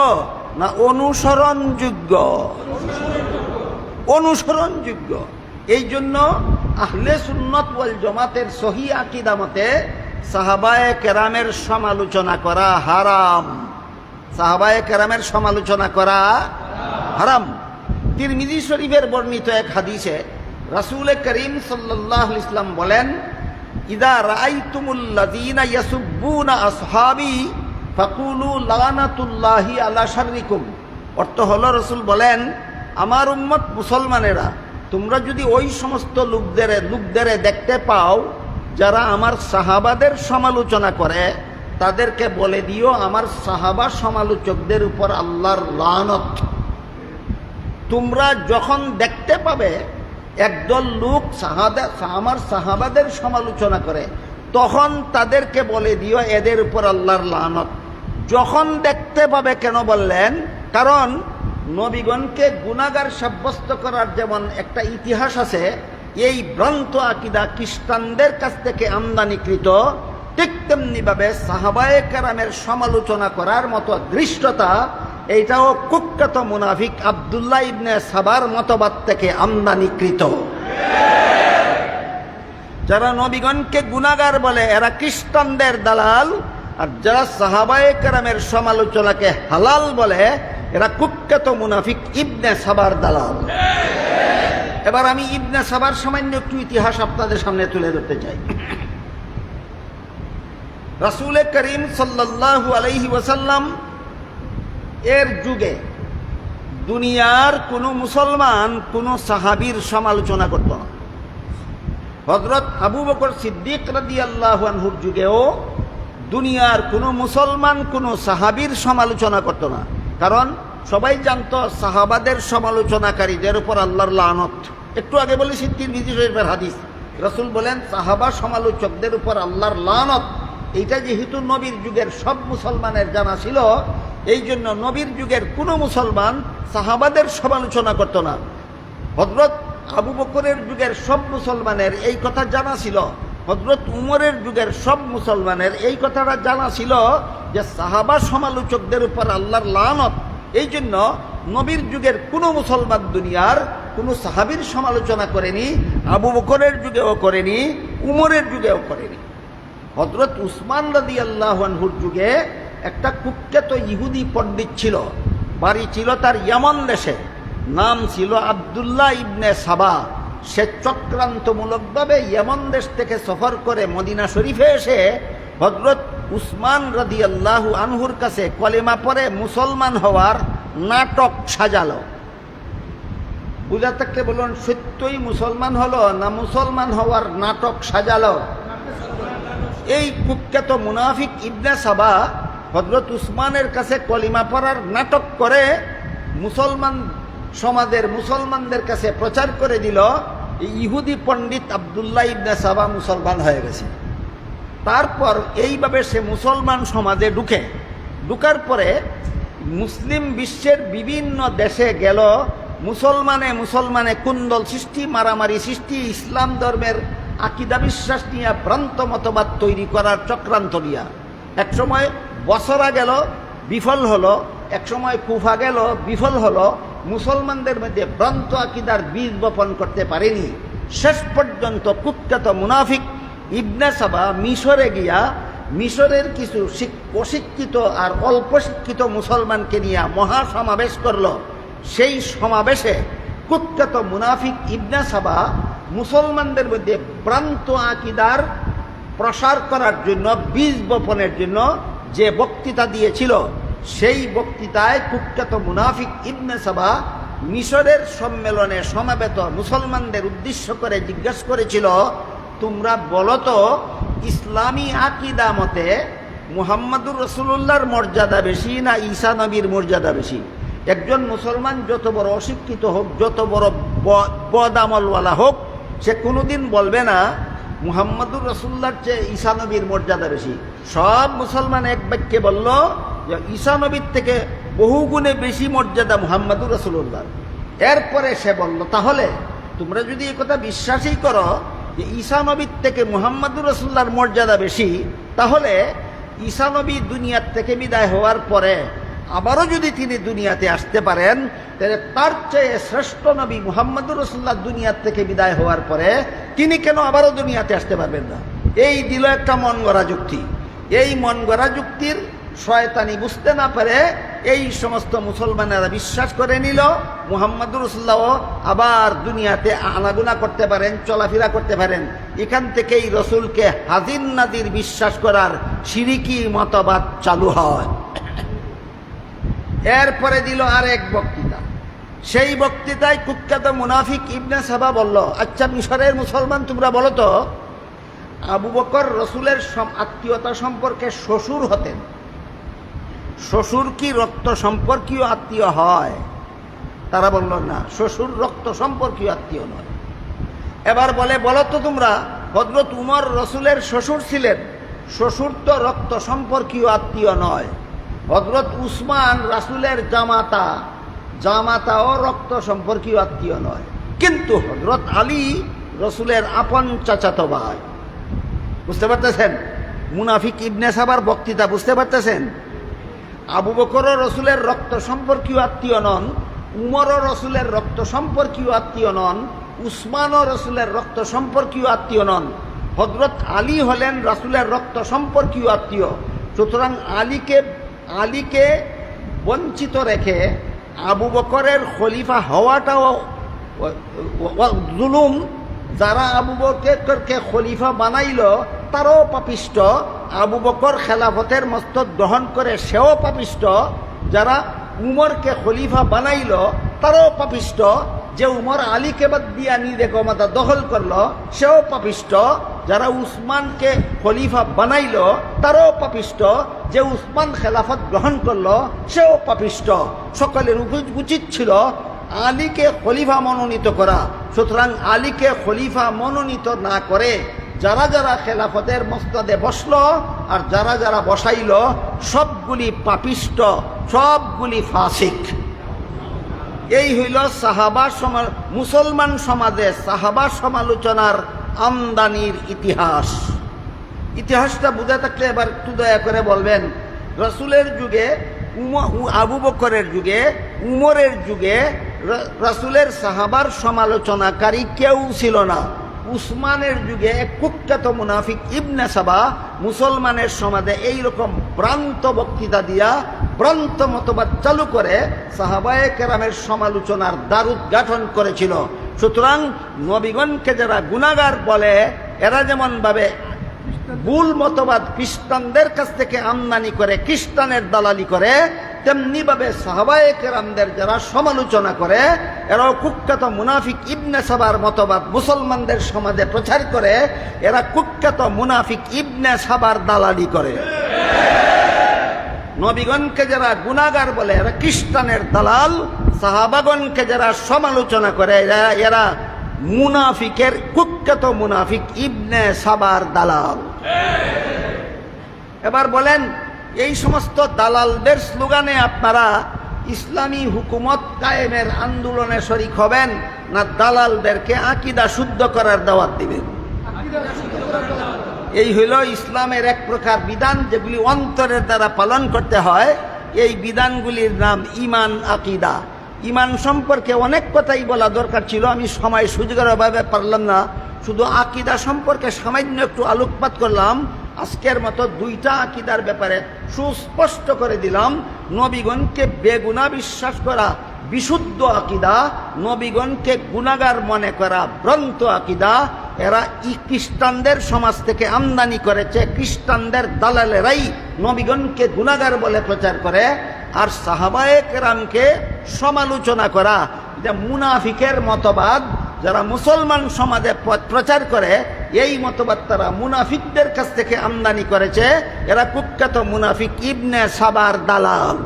না অনুসরণযোগ্য? অনুসরণযোগ্য। এই জন্য আহলে সুন্নাত ওয়াল জামাতের সহিহ আকীদা মতে সাহাবায়ে কেরামের সমালোচনা করা হারাম। সাহাবায়ে কেরামের সমালোচনা করা হারাম। তিরমিজি শরীফের বর্ণিত এক হাদিসে রাসূল করিম সাল্লাল্লাহু আলাইহি ওয়াসাল্লাম বলেন, ইদা রাআইতুমুল্লাযীনা ইয়াসুব্বুনা আসহাবী ফাকুলু লানাতুল্লাহি আলা শাররিকুম। অর্থ হলো, রাসূল বলেন, আমার উম্মত মুসলমানেরা, তোমরা যদি ওই সমস্ত লোকদের দেখতে পাও যারা আমার সাহাবাদের সমালোচনা করে, তাদেরকে বলে দিও আমার সাহাবা সমালোচকদের উপর আল্লাহর লানত। তোমরা যখন দেখতে পাবে একদল লোক আমার সাহাবাদের সমালোচনা করে, তখন তাদেরকে বলে দিও এদের উপর আল্লাহর লানত। যখন দেখতে পাবে কেন বললেন? কারণ নবীগণকে গুনাহগার সাব্যস্ত করার যেমন একটা ইতিহাস আছে, এই ভ্রান্ত আকীদা খ্রিস্টানদের কাছ থেকে আমদানিকৃত, ঠিক তেমনিভাবে সাহাবায়ে কেরামের সমালোচনা করার মতো দৃষ্টতা এইটাও কুখ্যাত মুনাফিক আব্দুল্লাহ ইবনে সাবার মতবাদ থেকে আমদানিকৃত। যারা নবীগণকে গুনাহগার বলে এরা খ্রিস্টানদের দালাল, আর যারা সাহাবায়ে কেরামের সমালোচনাকে হালাল বলে এরা কুখ্যাত মুনাফিক ইবনে সাবার দালাল। এবার আমি ইবনে সাবার সামান্য একটু ইতিহাস আপনাদের সামনে তুলে ধরতে চাই। রাসূল করিম সাল্লাল্লাহু আলাইহি ওয়াসাল্লাম এর যুগে দুনিয়ার কোনো মুসলমান কোনো সাহাবীর সমালোচনা করত না। হযরত আবু বকর সিদ্দিক রাদিয়াল্লাহু আনহুর যুগেও দুনিয়ার কোনো মুসলমান কোনো সাহাবীর সমালোচনা করত না, কারণ সবাই জানতো সাহাবাদের সমালোচনাকারীদের উপর আল্লাহর লানত। একটু আগে বলেছি তিরমিজি শরীফের হাদিস, রাসূল বলেন সাহাবা সমালোচকদের উপর আল্লাহর লানত। এইটা যেহেতু নবীর যুগের সব মুসলমানের জানা ছিল, এই জন্য নবীর যুগের কোনো মুসলমান সাহাবাদের সমালোচনা করত না। হযরত আবু বকরের যুগের সব মুসলমানের এই কথা জানা ছিল, হযরত উমরের যুগের সব মুসলমানের এই কথাটা জানা ছিল যে সাহাবা সমালোচকদের উপর আল্লাহর লানত। এই জন্য নবীর যুগের কোনো মুসলমান দুনিয়ার কোনো সাহাবীর সমালোচনা করেনি, আবু বকরের যুগেও করেনি, উমরের যুগেও করেনি। হযরত উসমান রাদিয়াল্লাহু আনহুর যুগে একটা কুখ্যাত ইহুদি পণ্ডিত ছিল, বাড়ি ছিল তার ইয়ামান দেশে, নাম ছিল আব্দুল্লাহ ইবনে সাবা। সে চক্রান্তমূলকভাবে ইয়ামান দেশ থেকে সফর করে মদিনা শরীফে এসে হযরত উসমান রাদিয়াল্লাহু আনহুর কাছে কলেমা পড়ে মুসলমান হওয়ার নাটক সাজালো। বুঝা থাকলে বলুন, সত্যই মুসলমান হলো না মুসলমান হওয়ার নাটক সাজালো? এই কুখ্যাত মুনাফিক ইবনে সাবা হযরত উসমানের কাছে কলিমা পড়ার নাটক করে মুসলমান সমাজের মুসলমানদের কাছে প্রচার করে দিল ইহুদি পণ্ডিত আব্দুল্লাহ ইবনে সাবা মুসলমান হয়ে গেছে। তারপর এইভাবে সে মুসলমান সমাজে ঢুকার পরে মুসলিম বিশ্বের বিভিন্ন দেশে গেল, মুসলমানে কুন্দল সৃষ্টি, মারামারি সৃষ্টি, ইসলাম ধর্মের আকীদা বিশ্বাস নিয়ে ভ্রান্ত মতবাদ তৈরি করার চক্রান্ত নিয়ে। এক সময় বসরা গেল, বিফল হলো, এক সময় কুফা গেল, বিফল হলো, মুসলমানদের মধ্যে ভ্রান্ত আকীদার বীজ বপন করতে পারেনি। শেষ পর্যন্ত কুখ্যাত মুনাফিক ইবনে সাবা মিশরে গিয়া মিশরের কিছু অশিক্ষিত আর অল্প শিক্ষিত মুসলমানকে নিয়ে মহাসমাবেশ করল। সেই সমাবেশে কুখ্যাত মুনাফিক ইবনে সাবা মুসলমানদের মধ্যে ভ্রান্ত আকীদার প্রসার করার জন্য, বীজ বপনের জন্য যে বক্তৃতা দিয়েছিল, সেই বক্তৃতায় কুখ্যাত মুনাফিক ইবনে সাবা মিশরের সম্মেলনে সমাবেত মুসলমানদের উদ্দেশ্য করে জিজ্ঞাসা করেছিল, তোমরা বলো তো ইসলামী আকীদা মতে মুহাম্মাদুর রাসূলুল্লাহর মর্যাদা বেশি না ঈসা নবীর মর্যাদা বেশি? একজন মুসলমান যত বড় অশিক্ষিত হোক, যত বড় বদামলওয়ালা হোক, সে কোনোদিন বলবে না মুহাম্মাদুর রাসূলুল্লাহর চেয়ে ঈসা নবীর মর্যাদা বেশি। সব মুসলমান এক বাক্যে বলল যে ঈসা নবীর থেকে বহু গুণে বেশি মর্যাদা মুহাম্মাদুর রাসূলুল্লাহ। এরপরে সে বলল, তাহলে তোমরা যদি এই কথা বিশ্বাসই করো যে ঈসা নবীর থেকে মুহাম্মাদুর রাসূলুল্লাহর মর্যাদা বেশি, তাহলে ঈসা নবী দুনিয়ার থেকে বিদায় হওয়ার পরে আবারও যদি তিনি দুনিয়াতে আসতে পারেন, তাহলে তার চেয়ে শ্রেষ্ঠ নবী মুহাম্মাদুর রাসূলুল্লাহ দুনিয়ার থেকে বিদায় হওয়ার পরে তিনি কেন আবারও দুনিয়াতে আসতে পারবেন না? এই দিল একটা মন গড়া যুক্তি। এই মন গড়া যুক্তির শয়তানি বুঝতে না পারে এই সমস্ত মুসলমানেরা বিশ্বাস করে নিল মুহাম্মদুর রাসূলুল্লাহ আবার দুনিয়াতে আনাগুনা করতে পারেন, চলাফেরা করতে পারেন। এখান থেকেই রসুলকে হাজির নাজির বিশ্বাস করার শিরিকি মতবাদ চালু হয়। এরপরে দিল আরেক বক্তৃতা। সেই বক্তৃতায় কুখ্যাত মুনাফিক ইবনে সাবা বলল, আচ্ছা মিশরের মুসলমান তোমরা বলো তো, আবু বকর রসুলের আত্মীয়তা সম্পর্কে শ্বশুর হতেন, শ্বশুর কি রক্ত সম্পর্কীয় আত্মীয় হয়? তারা বলল না, শ্বশুর রক্ত সম্পর্কীয় আত্মীয় নয়। এবার বলে, বলো তো তোমরা, হযরত উমর রসুলের শ্বশুর ছিলেন, শ্বশুর তো রক্ত সম্পর্কীয় আত্মীয় নয়। হযরত উসমান রাসূলের জামাতা, জামাতাও রক্ত সম্পর্কীয় আত্মীয় নয়। কিন্তু হযরত আলী রসুলের আপন চাচাতো ভাই। বুঝতে পারতেছেন মুনাফিক ইবনে সাবার বক্তৃতা? বুঝতে পারতেছেন? আবু বকরও রসুলের রক্ত সম্পর্কীয় আত্মীয় নন, উমরও রসুলের রক্ত সম্পর্কীয় আত্মীয় নন, উসমানও রসুলের রক্ত সম্পর্কীয় আত্মীয় নন। হযরত আলী হলেন রসুলের রক্ত সম্পর্কীয় আত্মীয়। সুতরাং আলীকে বঞ্চিত রেখে আবু বকরের খলিফা হওয়াটাও জুলুম। যারা আবু বকরকে খলিফা বানাইল তারাও পাপিষ্ট, আবু বকর খেলাফতের মস্তক গ্রহণ করে সেও পাপিষ্ট। যারা উমরকে খলিফা বানাইল তারাও পাপিষ্ট। যে উমর আলীকে বাদ দিয়া নিজে ক্ষমতা দখল করলো সেও পাপিষ্ট। যারা উসমানকে খলিফা বানাইল তারাও পাপিষ্ট। যে উসমান খেলাফত গ্রহণ করলো সেও পাপিষ্ট। সকলের উচিত ছিল আলীকে খলিফা মনোনীত করা। সুতরাং আলীকে খলিফা মনোনীত না করে যারা যারা খেলাফতের মসনদে বসলো আর যারা যারা বসাইল সবগুলি পাপিষ্ট, সবগুলি ফাসিক। এই হইল সাহাবা মুসলমান সমাজে সাহাবা সমালোচনার আমদানির ইতিহাস। ইতিহাসটা বুঝে থাকলে এবার একটু দয়া করে বলবেন, রসুলের যুগে, আবু বকরের যুগে, উমরের যুগে রসুলের সাহাবার সমালোচনাকারী কেউ ছিল না। উসমানের যুগে কুখ্যাত মুনাফিক ইবনে সাবা মুসলমানের সমাজে এইরকম ভ্রান্ত বক্তৃতা দিয়া ভ্রান্ত মতবাদ চালু করে সাহাবায়ে কেরামের সমালোচনার দ্বারুদ্ঘাটন করেছিল। সুতরাং নবীগণকে যারা গুনাহগার বলে, এরা যেমন ভাবে ভুল মতবাদ খ্রিস্টানদের কাছ থেকে আমদানি করে, খ্রিস্টানের দালালি করে, তেমনি ভাবে সাহাবায়ে কেরামদের যারা সমালোচনা করে এরাও কুখ্যাত মুনাফিক ইবনে সাবার মতবাদ মুসলমানদের সমাজে প্রচার করে। এরা কুখ্যাত মুনাফিক ইবনে সাবার দালালি করে। নবীগণকে যারা গুনাহগার বলে এরা খ্রিস্টানের দালাল, সাহাবাগণকে যারা সমালোচনা করে এরা মুনাফিকের কুখ্যাত মুনাফিক ইবনে সাবার দালাল। এবার বলেন, এই সমস্ত দালালদের স্লোগানে আপনারা ইসলামী হুকুমত কায়েমের আন্দোলনে শরীক হবেন না দালালদেরকে আকীদা শুদ্ধ করার দাওয়াত দিবেন? এই হইল ইসলামের এক প্রকার বিধান, যেগুলি অন্তরের দ্বারা পালন করতে হয়। এই বিধানগুলির নাম ঈমান, আকীদা। ঈমান সম্পর্কে অনেক কথাই বলা দরকার ছিল, আমি সময় সুযোগের অভাবে পারলাম না। শুধু আকীদা সম্পর্কে সামান্য একটু আলোকপাত করলাম। আজকের মতো দুইটা আকীদার ব্যাপারে সুস্পষ্ট করে দিলাম। নবীগণকে বেগুনা বিশ্বাস করা বিশুদ্ধ আকীদা, নবীগণকে গুনাহগার মনে করা ভ্রান্ত আকীদা। এরা খ্রিস্টানদের সমাজ থেকে আমদানি করেছে। খ্রিস্টানদের দালালেরাই নবীগণকে গুনাহগার বলে প্রচার করে। আর সাহাবায়ে কেরামকে সমালোচনা করা এটা মুনাফিকের মতবাদ। যারা মুসলমান সমাজে প্রচার করে এই মতবাদ তারা মুনাফিকদের কাছ থেকে আমদানি করেছে। এরা কুখ্যাত মুনাফিক ইবনে সাবার দালাল।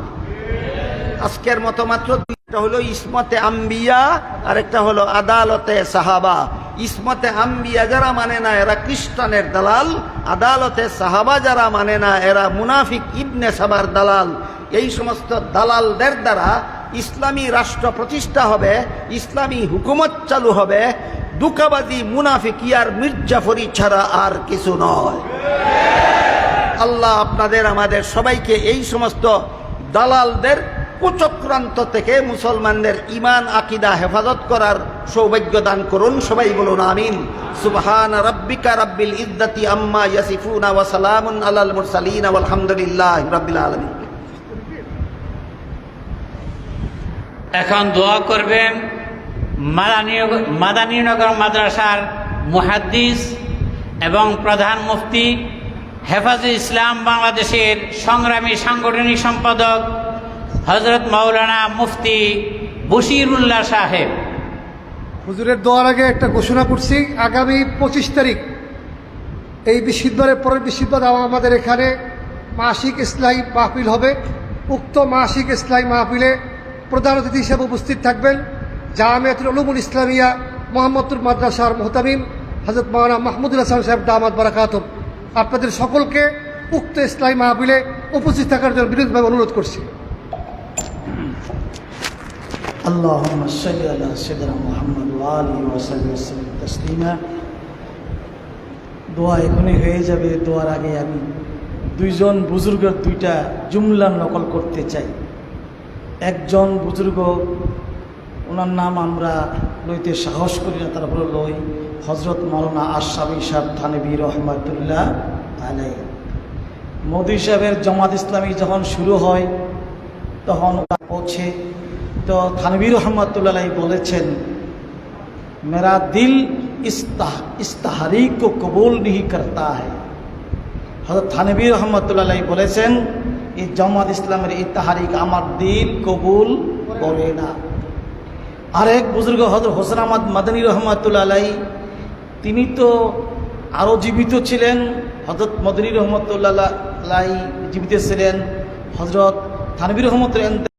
আজকের মতো মাত্র দুইটা হলো ইসমতে আম্বিয়া আর একটা হলো আদালতে সাহাবা। ইসমতে আম্বিয়া যারা মানে না এরা খ্রিস্টানের দালাল, আদালতে সাহাবা যারা মানে না এরা মুনাফিক ইবনে সাবার দালাল। এই সমস্ত দালালদের দ্বারা ইসলামী রাষ্ট্র প্রতিষ্ঠা হবে, ইসলামী হুকুমত চালু হবে। দুকাবাজি মুনাফিকি আর মির্জাফরি ছাড়া আর কিছু নয়। আল্লাহ আপনাদের আমাদের সবাইকে এই সমস্ত দালালদের কুচক্রান্ত থেকে মুসলমানদের ঈমান আকীদা হেফাজত করার সৌভাগ্য দান করুন। সবাই বলুন আমিন। সুবহান রাব্বিকা রাব্বিল ইজ্জাতি আম্মা ইয়াসিফুন ওয়া সালামুন আলাল মুরসালিন ওয়াল হামদুলিল্লাহি রাব্বিল আলামিন। এখন দোয়া করবেন মাদানীনগর মাদ্রাসার মুহাদ্দিস এবং প্রধান মুফতি হেফাজে ইসলাম বাংলাদেশের সংগ্রামী সাংগঠনিক সম্পাদক হযরত মাওলানা মুফতি বশিরুল্লাহ সাহেব। হুজুরের দোয়ার আগে একটা ঘোষণা করছি, আগামী 25 তারিখ এই বৃহস্পতিবারের পরের বৃহস্পতিবার আমাদের এখানে মাসিক ইসলাহি মাহফিল হবে। উক্ত মাসিক ইসলাহি মাহফিলে প্রধান অতিথি হিসেবে উপস্থিত থাকবেন জামিয়াতুল উলুমুল ইসলামিয়া মোহাম্মদপুর মাদ্রাসার মুহতামিম হযরত মাওলানা মাহমুদুল হাসান সাহেব দামাত বারাকাতুহু। আপনাদের সকলকে উক্ত ইসলাহি মাহফিলে উপস্থিত থাকার জন্য বিনীতভাবে অনুরোধ করছি। আল্লাহুম্মা সাল্লি আলা সাইয়্যিদিনা মুহাম্মদ ওয়া আলিহি ওয়া সাহবিহি ওয়াসাল্লাম তাসলিমা। দোয়া এখনই হয়ে যাবে। দোয়ার আগে আমি দুইজন বুজুর্গের দুইটা জুমলা নকল করতে চাই। একজন বুজুর্গ, ওনার নাম আমরা লইতে সাহস করি না, তারপরে লই, হযরত মাওলানা আশরাফি সাহেব থানভী রহমাতুল্লাহ আলাইহি। মোদি সাহেবের জামাত ইসলামী যখন শুরু হয় তখন পৌঁছে তো থানভী রহমাতুল্লাহ আলাইহি বলেছেন, মেরা দিল ইস তাহরিক কো কবুল नहीं करता है। হযরত থানভী রহমাতুল্লাহ আলাইহি বলেছেন, এই জামাত ইসলামের এই তাহরিক আমার দিল কবুল করে না। আরেক বুজুর্গ হযরত হোসেন আহমদ মাদানী রহমাতুল্লাহ আলাইহি, তিনি তো আরও জীবিত ছিলেন। হযরত মদনী রহমাতুল্লাহ আলাইহি জীবিত ছিলেন, হযরত থানভী রহমাতুল্লাহ